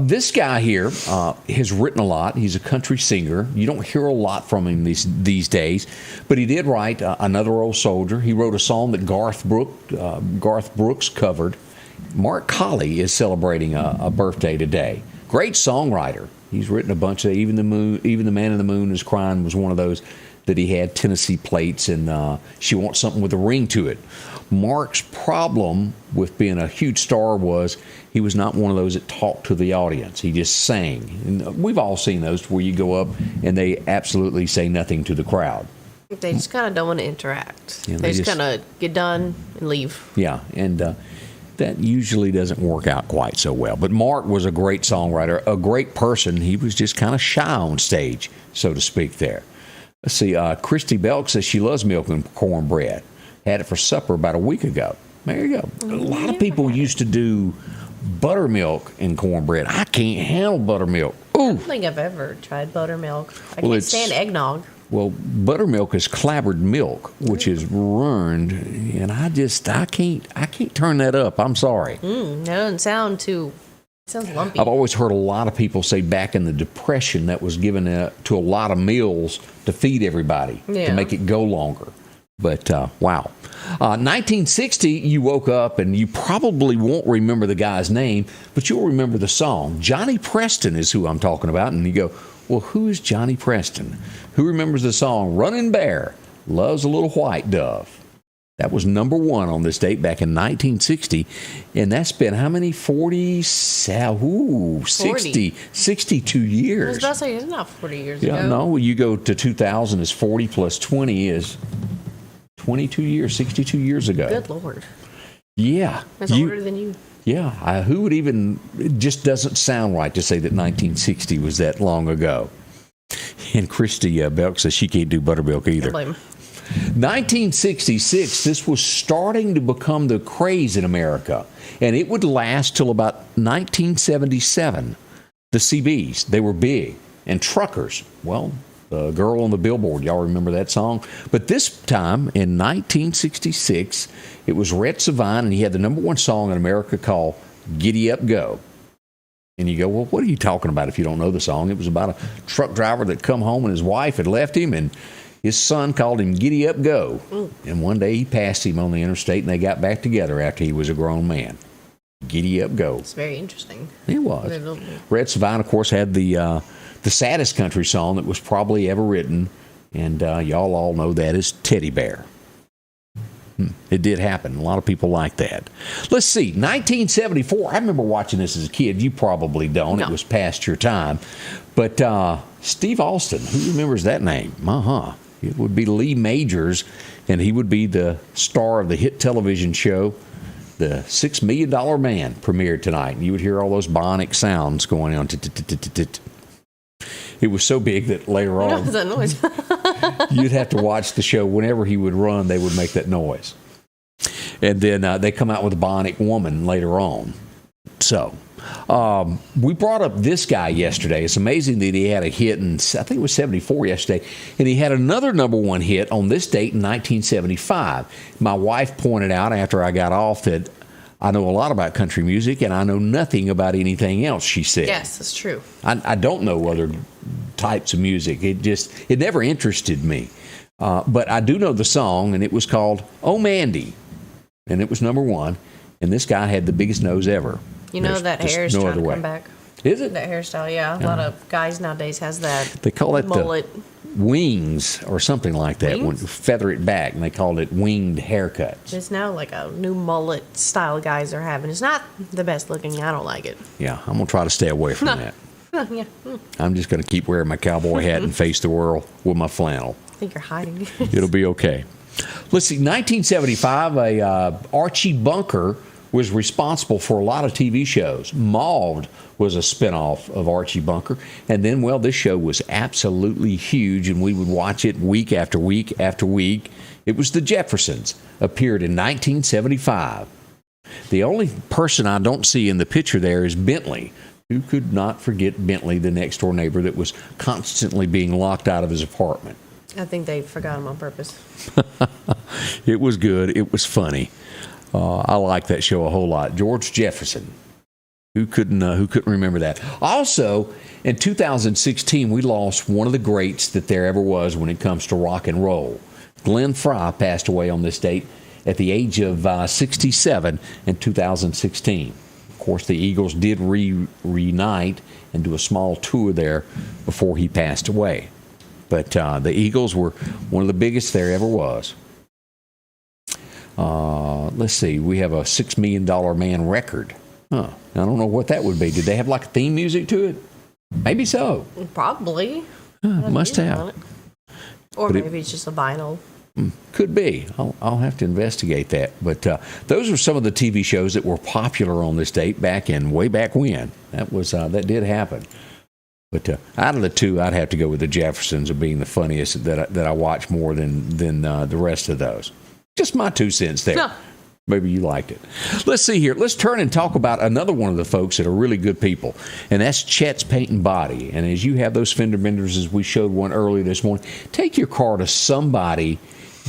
This guy here has written a lot. He's a country singer. You don't hear a lot from him these days, but he did write Another Old Soldier. He wrote a song that Garth Brooks covered. Mark Colley is celebrating a birthday today. Great songwriter. He's written a bunch of Even the Man in the Moon Is Crying was one of those that he had. Tennessee Plates and She Wants Something with a Ring to It. Mark's problem with being a huge star was he was not one of those that talked to the audience. He just sang. And we've all seen those where you go up and they absolutely say nothing to the crowd. They just kind of don't want to interact. Yeah, they just kind of get done and leave. Yeah, and that usually doesn't work out quite so well. But Mark was a great songwriter, a great person. He was just kind of shy on stage, so to speak there. Let's see, Christy Belk says she loves milk and cornbread. Had it for supper about a week ago. There you go. A lot of people used to do buttermilk and cornbread. I can't handle buttermilk. Ooh. I don't think I've ever tried buttermilk. I can't stand eggnog. Well, buttermilk is clabbered milk, which is ruined, and I can't turn that up. I'm sorry. That doesn't sound too. It sounds lumpy. I've always heard a lot of people say back in the Depression that was given to a lot of meals to feed everybody to make it go longer. But, wow. 1960, you woke up, and you probably won't remember the guy's name, but you'll remember the song. Johnny Preston is who I'm talking about. And you go, well, who is Johnny Preston? Who remembers the song Running Bear, Loves a Little White Dove? That was number one on this date back in 1960. And that's been how many? 62 years. I was about to say, it's not 40 years ago. Yeah, no. You go to 2000 is 40 plus 20 is 22 years, 62 years ago. Good Lord. Yeah. That's older than you. Yeah. Who would even, it just doesn't sound right to say that 1960 was that long ago. And Christy Belk says she can't do buttermilk either. 1966, this was starting to become the craze in America. And it would last till about 1977. The CBs, they were big. And truckers, well, the Girl on the Billboard, y'all remember that song? But this time, in 1966, it was Rhett Savine, and he had the number one song in America called Giddy Up Go. And you go, well, what are you talking about if you don't know the song? It was about a truck driver that come home and his wife had left him, and his son called him Giddy Up Go. And one day he passed him on the interstate, and they got back together after he was a grown man. Giddy Up Go. It's very interesting. It was. Rhett Savine, of course, had the saddest country song that was probably ever written, and y'all all know that is Teddy Bear. It did happen. A lot of people like that. Let's see. 1974. I remember watching this as a kid. You probably don't. No. It was past your time. But Steve Austin, who remembers that name? It would be Lee Majors, and he would be the star of the hit television show, The $6 Million Man, premiered tonight. And you would hear all those bionic sounds going on. It was so big that later on, what was that noise? you'd have to watch the show. Whenever he would run, they would make that noise. And then they come out with a bionic woman later on. So we brought up this guy yesterday. It's amazing that he had a hit in, I think it was 74 yesterday. And he had another number one hit on this date in 1975. My wife pointed out after I got off that I know a lot about country music, and I know nothing about anything else, she said. Yes, that's true. I don't know other types of music. It never interested me. But I do know the song, and it was called Oh Mandy. and it was number one. And this guy had the biggest nose ever. You know, that hair is trying to come back. Is it? That hairstyle, yeah. A lot of guys nowadays has that. They call it mullet. The wings or something like that. When you feather it back, and they called it winged haircuts. It's now like a new mullet style guys are having. It's not the best looking. I don't like it. Yeah, I'm going to try to stay away from that. Yeah. I'm just going to keep wearing my cowboy hat and face the world with my flannel. I think you're hiding. It'll be okay. Let's see, 1975, Archie Bunker was responsible for a lot of TV shows. Mauled was a spinoff of Archie Bunker. And then, well, this show was absolutely huge, and we would watch it week after week after week. It was The Jeffersons, appeared in 1975. The only person I don't see in the picture there is Bentley. Who could not forget Bentley, the next-door neighbor that was constantly being locked out of his apartment? I think they forgot him on purpose. It was good. It was funny. I like that show a whole lot. George Jefferson. Who couldn't remember that? Also, in 2016, we lost one of the greats that there ever was when it comes to rock and roll. Glenn Frye passed away on this date at the age of 67 in 2016. Of course, the Eagles did reunite and do a small tour there before he passed away. But the Eagles were one of the biggest there ever was. Let's see. We have a $6 Million Man record. Huh. I don't know what that would be. Did they have like a theme music to it? Maybe so. Probably. Must have. Or but maybe it's just a vinyl. Could be. I'll have to investigate that. But those are some of the TV shows that were popular on this date way back when. That did happen. But out of the two, I'd have to go with the Jeffersons of being the funniest that I watch more than the rest of those. Just my 2 cents there. No. Maybe you liked it. Let's see here. Let's turn and talk about another one of the folks that are really good people, and that's Chet's Paint and Body. And as you have those fender benders, as we showed one earlier this morning, take your car to somebody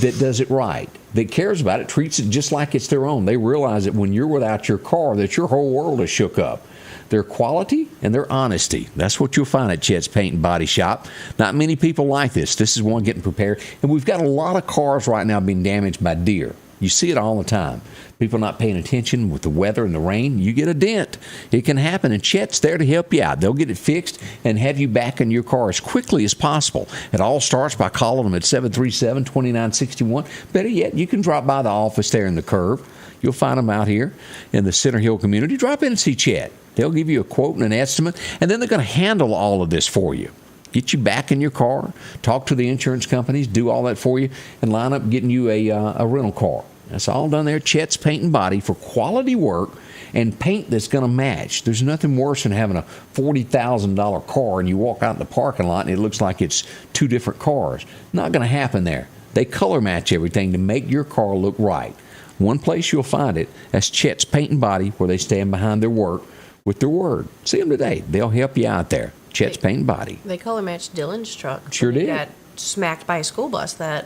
that does it right, that cares about it, treats it just like it's their own. They realize that when you're without your car, that your whole world is shook up. Their quality and their honesty. That's what you'll find at Chet's Paint and Body Shop. Not many people like this. This is one getting prepared. And we've got a lot of cars right now being damaged by deer. You see it all the time. People not paying attention with the weather and the rain. You get a dent. It can happen, and Chet's there to help you out. They'll get it fixed and have you back in your car as quickly as possible. It all starts by calling them at 737-2961. Better yet, you can drop by the office there in the Curve. You'll find them out here in the Center Hill community. Drop in and see Chet. They'll give you a quote and an estimate, and then they're going to handle all of this for you. Get you back in your car, talk to the insurance companies, do all that for you, and line up getting you a rental car. That's all done there. Chet's Paint and Body for quality work and paint that's going to match. There's nothing worse than having a $40,000 car and you walk out in the parking lot and it looks like it's two different cars. Not going to happen there. They color match everything to make your car look right. One place you'll find it, that's Chet's Paint and Body, where they stand behind their work with their word. See them today. They'll help you out there. Chet's Paint and Body. They color matched Dylan's truck. Sure did. He got smacked by a school bus the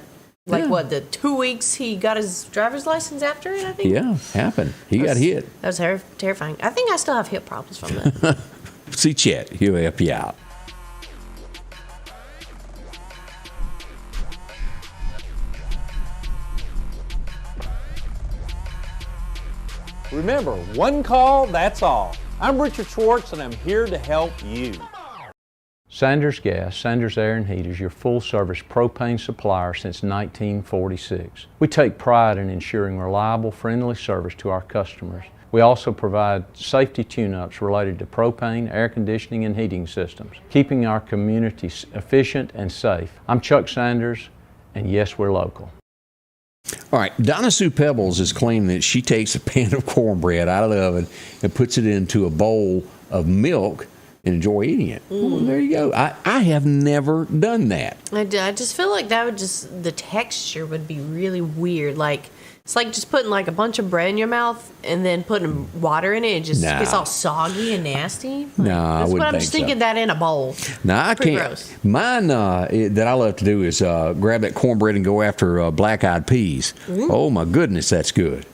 2 weeks he got his driver's license after it, I think? Yeah, happened. He got hit. That was terrifying. I think I still have hip problems from that. See Chet. He'll help you out. Remember, one call, that's all. I'm Richard Schwartz, and I'm here to help you. Sanders Gas, Sanders Air and Heat is your full-service propane supplier since 1946. We take pride in ensuring reliable, friendly service to our customers. We also provide safety tune-ups related to propane, air conditioning, and heating systems, keeping our community efficient and safe. I'm Chuck Sanders, and yes, we're local. All right, Donna Sue Pebbles is claiming that she takes a pan of cornbread out of the oven and puts it into a bowl of milk and enjoy eating it. Well, there you go. I have never done that. I just feel like the texture would be really weird. Like, it's like just putting like a bunch of bread in your mouth and then putting water in it. It just gets all soggy and nasty. Like, no, I wouldn't think so. I'm just thinking that in a bowl. No, I can't. Gross. Mine that I love to do is grab that cornbread and go after black-eyed peas. Oh, my goodness, that's good.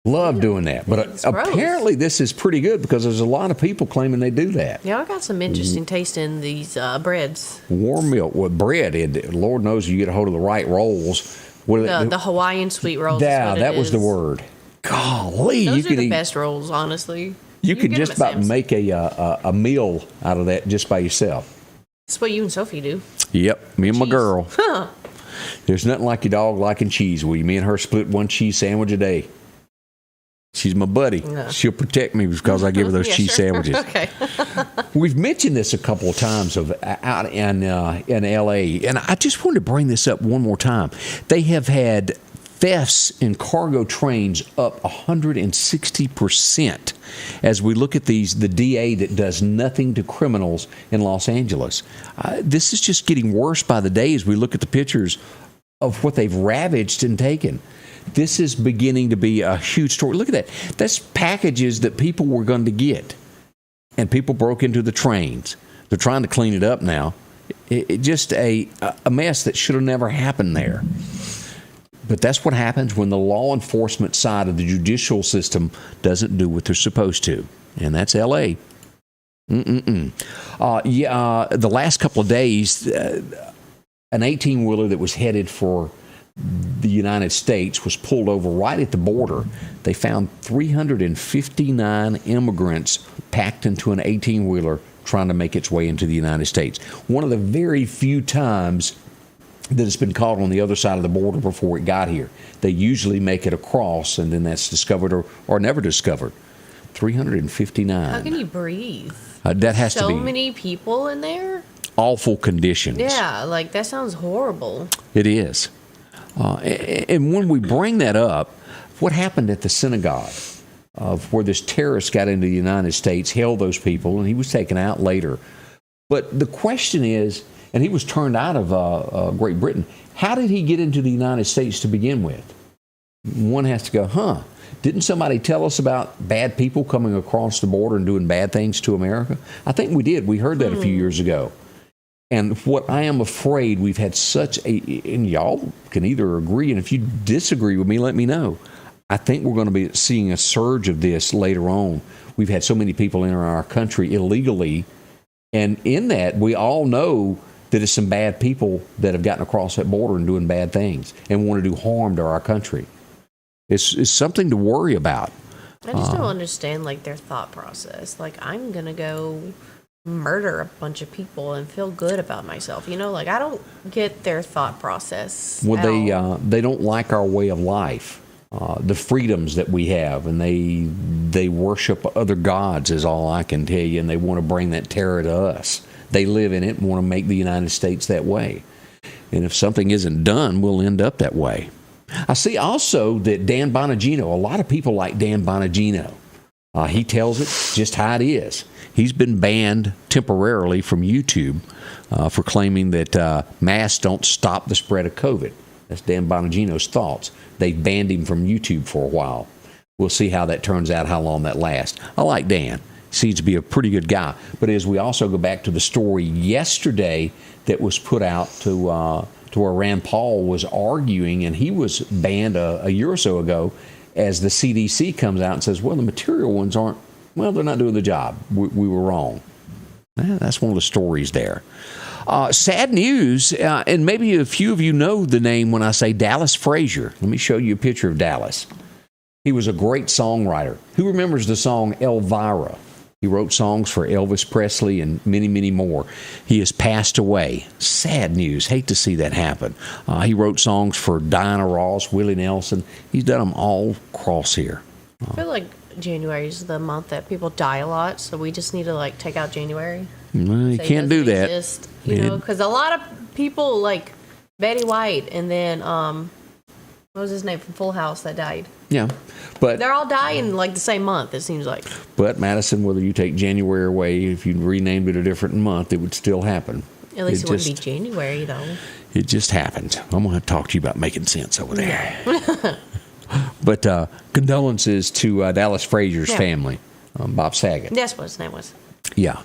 Love doing that. But apparently this is pretty good because there's a lot of people claiming they do that. Yeah, I got some interesting taste in these breads. Warm milk with bread. Lord knows you get a hold of the right rolls. The Hawaiian sweet rolls. Yeah, that was the word. golly, Those you are could the eat. best rolls, honestly. You could get just them at about Sam's. make a meal out of that just by yourself. That's what you and Sophie do. Yep, me and my Cheese. girl. There's nothing like your dog liking cheese. Will you? Me and her split one cheese sandwich a day. She's my buddy. Yeah. She'll protect me because I give her those Yeah, cheese sure. sandwiches. Okay. We've mentioned this a couple of times out in L.A., and I just wanted to bring this up one more time. They have had thefts in cargo trains up 160% as we look at the DA that does nothing to criminals in Los Angeles. This is just getting worse by the day as we look at the pictures of what they've ravaged and taken. This is beginning to be a huge story. Look at that. That's packages that people were going to get, and people broke into the trains. They're trying to clean it up now. It just a mess that should have never happened there. But that's what happens when the law enforcement side of the judicial system doesn't do what they're supposed to. And that's L.A. The last couple of days, an 18-wheeler that was headed for the United States was pulled over right at the border. They found 359 immigrants packed into an 18-wheeler trying to make its way into the United States. One of the very few times that it's been caught on the other side of the border before it got here. They usually make it across, and then that's discovered or never discovered. 359. How can you breathe? That has to be So many people in there? awful conditions. Yeah, like that sounds horrible. It is. And when we bring that up, what happened at the synagogue of where this terrorist got into the United States, held those people, and he was taken out later. But the question is, and he was turned out of Great Britain, how did he get into the United States to begin with? One has to go, didn't somebody tell us about bad people coming across the border and doing bad things to America? I think we did. We heard that a few years ago. And what I am afraid we've had and y'all can either agree, and if you disagree with me, let me know. I think we're going to be seeing a surge of this later on. We've had so many people enter our country illegally, and in that, we all know that it's some bad people that have gotten across that border and doing bad things and want to do harm to our country. It's something to worry about. I just don't understand like their thought process. Like I'm gonna go murder a bunch of people and feel good about myself. You know, like I don't get their thought process. Well, at they don't like our way of life, the freedoms that we have, and they worship other gods is all I can tell you, and they want to bring that terror to us. They live in it and want to make the United States that way. And if something isn't done, we'll end up that way. I see also that Dan Bonagino, a lot of people like Dan Bonagino. He tells it just how it is. He's been banned temporarily from YouTube for claiming that masks don't stop the spread of COVID. That's Dan Bonagino's thoughts. They banned him from YouTube for a while. We'll see how that turns out, how long that lasts. I like Dan. Seems to be a pretty good guy. But as we also go back to the story yesterday that was put out to where Rand Paul was arguing, and he was banned a year or so ago, as the CDC comes out and says, well, the material ones aren't, well, they're not doing the job. We were wrong. That's one of the stories there. Sad news, and maybe a few of you know the name when I say Dallas Frazier. Let me show you a picture of Dallas. He was a great songwriter. Who remembers the song Elvira? He wrote songs for Elvis Presley and many, many more. He has passed away. Sad news. Hate to see that happen. He wrote songs for Diana Ross, Willie Nelson. He's done them all across here. I feel like January is the month that people die a lot, so we just need to like take out January. Well, you Say it can't do doesn't that. exist, you know, because a lot of people like Betty White and then what was his name from Full House that died? Yeah, but They're all dying like the same month, it seems like. But Madison, whether you take January away, if you renamed it a different month, it would still happen. At least it wouldn't be January, though. It just happens. I'm going to talk to you about making sense over there. But condolences to Dallas Frazier's family, Bob Saget. That's what his name was. Yeah.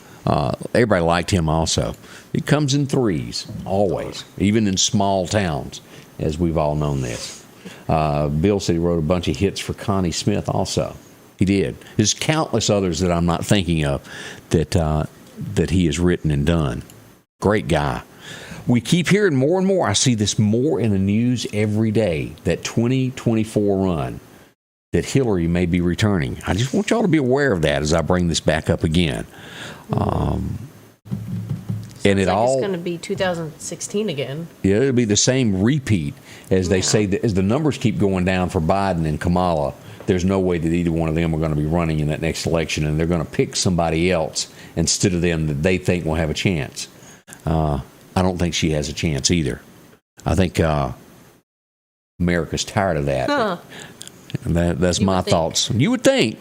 Everybody liked him also. It comes in threes, always, even in small towns, as we've all known this. Bill said he wrote a bunch of hits for Connie Smith also. He did. There's countless others that I'm not thinking of that he has written and done. Great guy. We keep hearing more and more. I see this more in the news every day, that 2024 run. that Hillary may be returning. I just want y'all to be aware of that as I bring this back up again. And it's going to be 2016 again. Yeah, it'll be the same repeat as they say. That as the numbers keep going down for Biden and Kamala, there's no way that either one of them are going to be running in that next election, and they're going to pick somebody else instead of them that they think will have a chance. I don't think she has a chance either. I think America's tired of that. And that's my thoughts. You would think.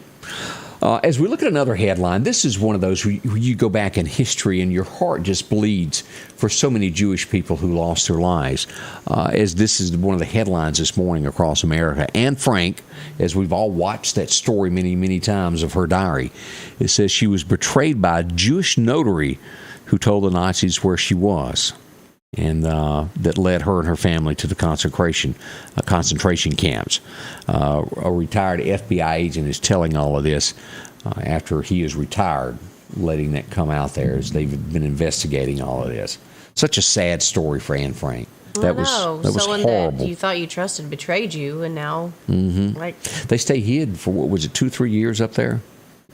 As we look at another headline, this is one of those where you go back in history and your heart just bleeds for so many Jewish people who lost their lives. As this is one of the headlines this morning across America. Anne Frank, as we've all watched that story many, many times of her diary, it says she was betrayed by a Jewish notary who told the Nazis where she was. And that led her and her family to the concentration camps. A retired FBI agent is telling all of this after he is retired, letting that come out there as they've been investigating all of this. Such a sad story for Anne Frank. That was horrible. That you thought you trusted betrayed you, and now they stay hid for what was it, 2-3 years up there,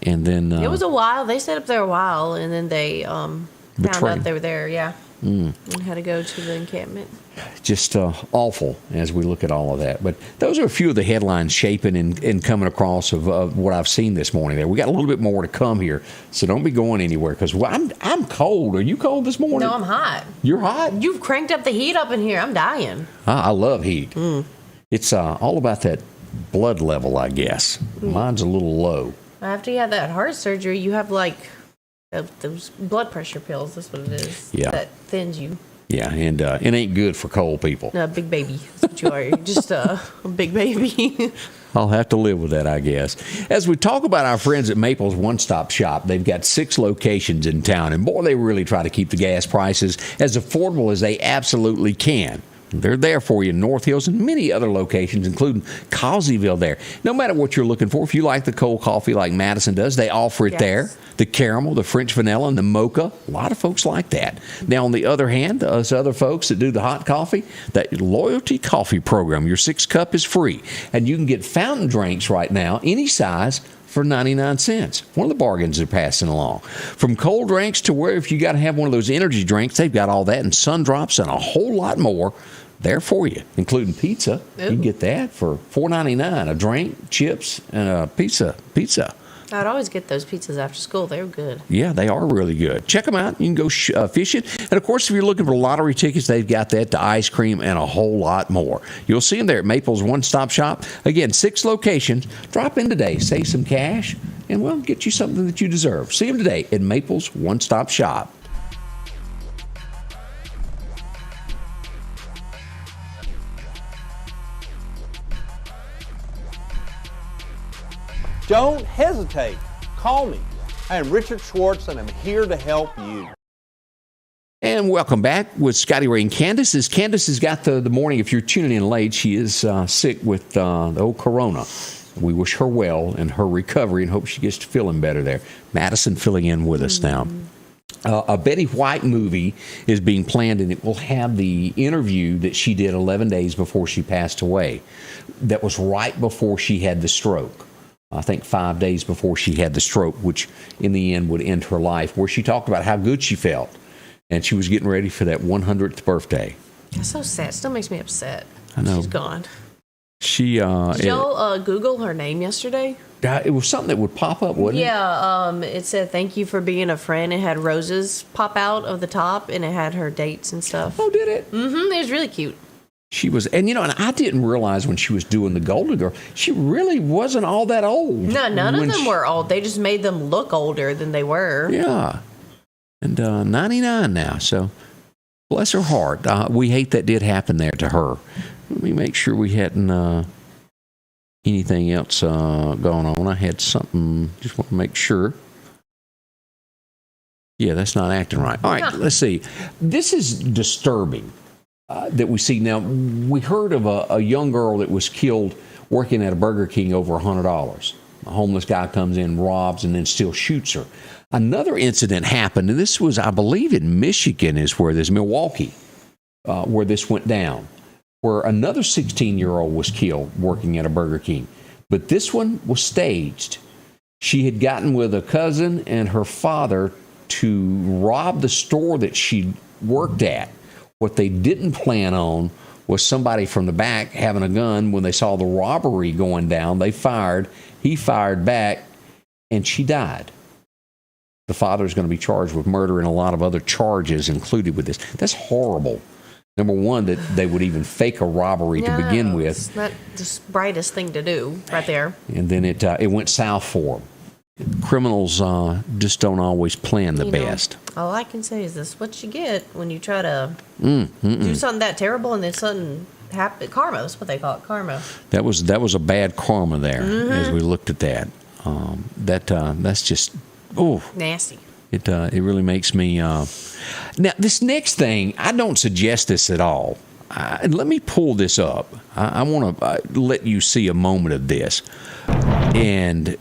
and then it was a while. They stayed up there a while, and then they found out they were there. Yeah. And had to go to the encampment. Just awful as we look at all of that. But those are a few of the headlines shaping and coming across of what I've seen this morning there. We got a little bit more to come here, so don't be going anywhere because I'm cold. Are you cold this morning? No, I'm hot. You're hot? You've cranked up the heat up in here. I'm dying. I love heat. It's all about that blood level, I guess. Mine's a little low. After you had that heart surgery, you have those blood pressure pills. That's what it is. Yeah. That thins you. Yeah, and it ain't good for cold people. No, big baby. That's what you are. You're just a big baby. I'll have to live with that, I guess. As we talk about our friends at Maples One Stop Shop, they've got 6 locations in town, and boy, they really try to keep the gas prices as affordable as they absolutely can. They're there for you in North Hills and many other locations, including Causeyville there. No matter what you're looking for, if you like the cold coffee like Madison does, they offer it there. The caramel, the French vanilla, and the mocha. A lot of folks like that. Now, on the other hand, us other folks that do the hot coffee, that loyalty coffee program, your 6 cup is free. And you can get fountain drinks right now, any size, for 99 cents. One of the bargains they're passing along. From cold drinks to where if you got to have one of those energy drinks, they've got all that and sun drops and a whole lot more there for you, including pizza. Ooh. You can get that for $4.99, a drink, chips, and a pizza. I'd always get those pizzas after school. They were good. Yeah, they are really good. Check them out. You can go fishing. And, of course, if you're looking for lottery tickets, they've got that, the ice cream, and a whole lot more. You'll see them there at Maples One Stop Shop. Again, 6 locations. Drop in today. Save some cash, and we'll get you something that you deserve. See them today at Maples One Stop Shop. Don't hesitate. Call me. I am Richard Schwartz, and I'm here to help you. And welcome back with Scotty Ray and Candace. As Candace has got the morning, if you're tuning in late, she is sick with the old corona. We wish her well in her recovery and hope she gets to feeling better there. Madison filling in with us now. A Betty White movie is being planned, and it will have the interview that she did 11 days before she passed away. That was right before she had the stroke. I think 5 days before she had the stroke, which in the end would end her life, where she talked about how good she felt. And she was getting ready for that 100th birthday. That's so sad. It still makes me upset. I know. She's gone. Did y'all Google her name yesterday? It was something that would pop up, wouldn't it? Yeah. It said, "Thank you for being a friend." It had roses pop out of the top, and it had her dates and stuff. Oh, did it? Mm-hmm. It was really cute. She was, and I didn't realize when she was doing the Golden Girl, she really wasn't all that old. No, none of them were old. They just made them look older than they were. Yeah. And 99 now, so bless her heart. We hate that did happen there to her. Let me make sure we hadn't anything else going on. I had something, just want to make sure. Yeah, that's not acting right. All right, let's see. This is disturbing. That we see now. We heard of a young girl that was killed working at a Burger King over $100. A homeless guy comes in, robs, and then still shoots her. Another incident happened, and this was, I believe, in Michigan is where this, Milwaukee, where this went down, where another 16-year-old was killed working at a Burger King. But this one was staged. She had gotten with a cousin and her father to rob the store that she worked at. What they didn't plan on was somebody from the back having a gun. When they saw the robbery going down, they fired. He fired back, and she died. The father is going to be charged with murder and a lot of other charges included with this. That's horrible. Number one, that they would even fake a robbery to begin with. It's not the brightest thing to do right there. And then it went south for them. Criminals just don't always plan the best. All I can say is this: what you get when you try to do something that terrible and then something happen. Karma is what they call it. Karma. That was a bad karma there as we looked at that. That's just nasty. It really makes me. Now this next thing, I don't suggest this at all. Let me pull this up. I want to let you see a moment of this, and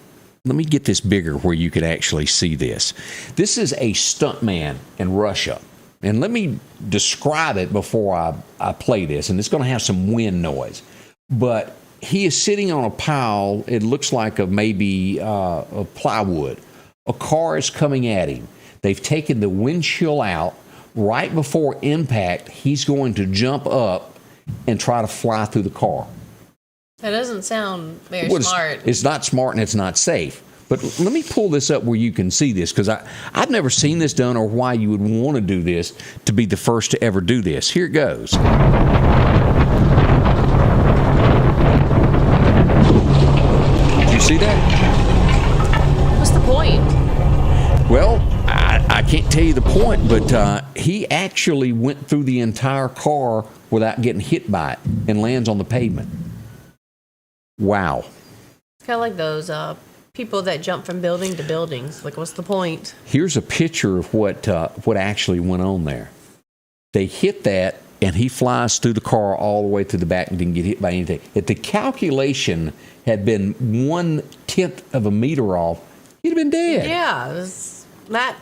let me get this bigger where you can actually see this. This is a stuntman in Russia. And let me describe it before I play this. And it's going to have some wind noise. But he is sitting on a pile, it looks like maybe a plywood. A car is coming at him. They've taken the windshield out. Right before impact, he's going to jump up and try to fly through the car. That doesn't sound very smart. It's not smart and it's not safe. But let me pull this up where you can see this, because I've never seen this done or why you would want to do this to be the first to ever do this. Here it goes. Did you see that? What's the point? Well, I can't tell you the point, but he actually went through the entire car without getting hit by it and lands on the pavement. Wow. It's kind of like those people that jump from building to buildings. Like, what's the point? Here's a picture of what actually went on there. They hit that, and he flies through the car all the way to the back and didn't get hit by anything. If the calculation had been 1/10 of a meter off, he'd have been dead. Yeah, it's not.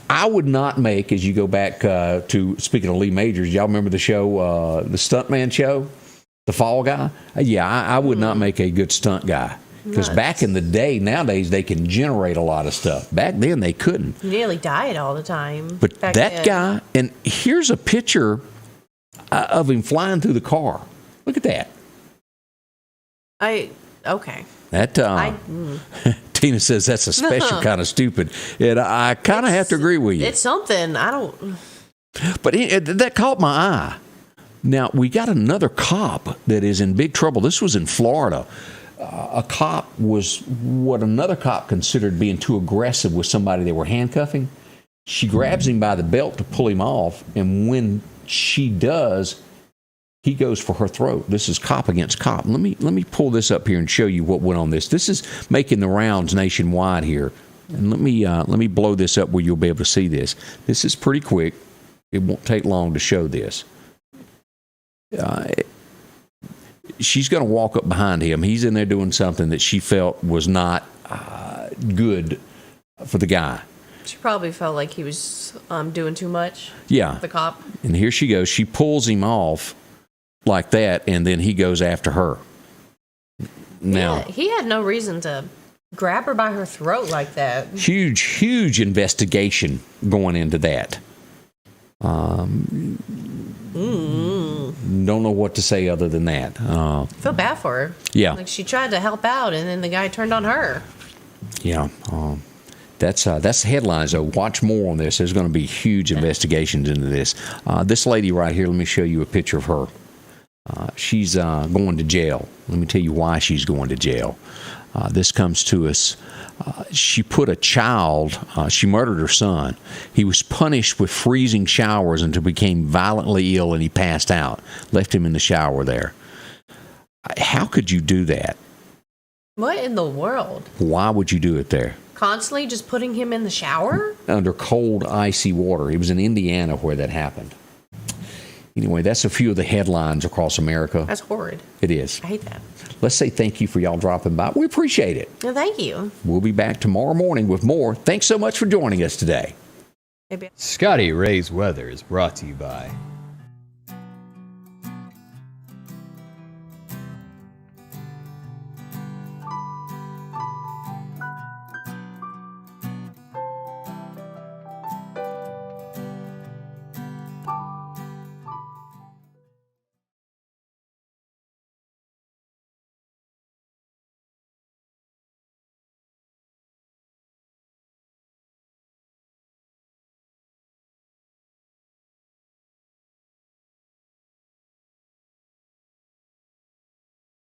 I would not make, as you go back to, speaking of Lee Majors, y'all remember the show, the Stuntman show? The Fall Guy? Yeah, I would not make a good stunt guy. Because back in the day, nowadays, they can generate a lot of stuff. Back then, they couldn't. You nearly died all the time. But that guy, and here's a picture of him flying through the car. Look at that. Okay. That Tina says that's a special kind of stupid. And I kind of have to agree with you. It's something. I don't. But that caught my eye. Now, we got another cop that is in big trouble. This was in Florida. A cop was what another cop considered being too aggressive with somebody they were handcuffing. She grabs him by the belt to pull him off, and when she does, he goes for her throat. This is cop against cop. Let me pull this up here and show you what went on this. This is making the rounds nationwide here. And let me blow this up where you'll be able to see this. This is pretty quick. It won't take long to show this. She's going to walk up behind him. He's in there doing something that she felt was not good for the guy. She probably felt like he was doing too much. Yeah. The cop. And here she goes. She pulls him off like that, and then he goes after her. Now, yeah, he had no reason to grab her by her throat like that. Huge investigation going into that. Don't know what to say other than that. I feel bad for her. Yeah. Like, she tried to help out, and then the guy turned on her. Yeah. That's the headlines, though. Watch more on this. There's going to be huge investigations into this. This lady right here, let me show you a picture of her. She's going to jail. Let me tell you why she's going to jail. This comes to us. She put a child, she murdered her son. He was punished with freezing showers until he became violently ill and he passed out. Left him in the shower there. How could you do that? What in the world? Why would you do it there? Constantly just putting him in the shower? Under cold, icy water. It was in Indiana where that happened. Anyway, that's a few of the headlines across America. That's horrid. It is. I hate that. Let's say thank you for y'all dropping by. We appreciate it. Well, thank you. We'll be back tomorrow morning with more. Thanks so much for joining us today. Scotty Ray's Weather is brought to you by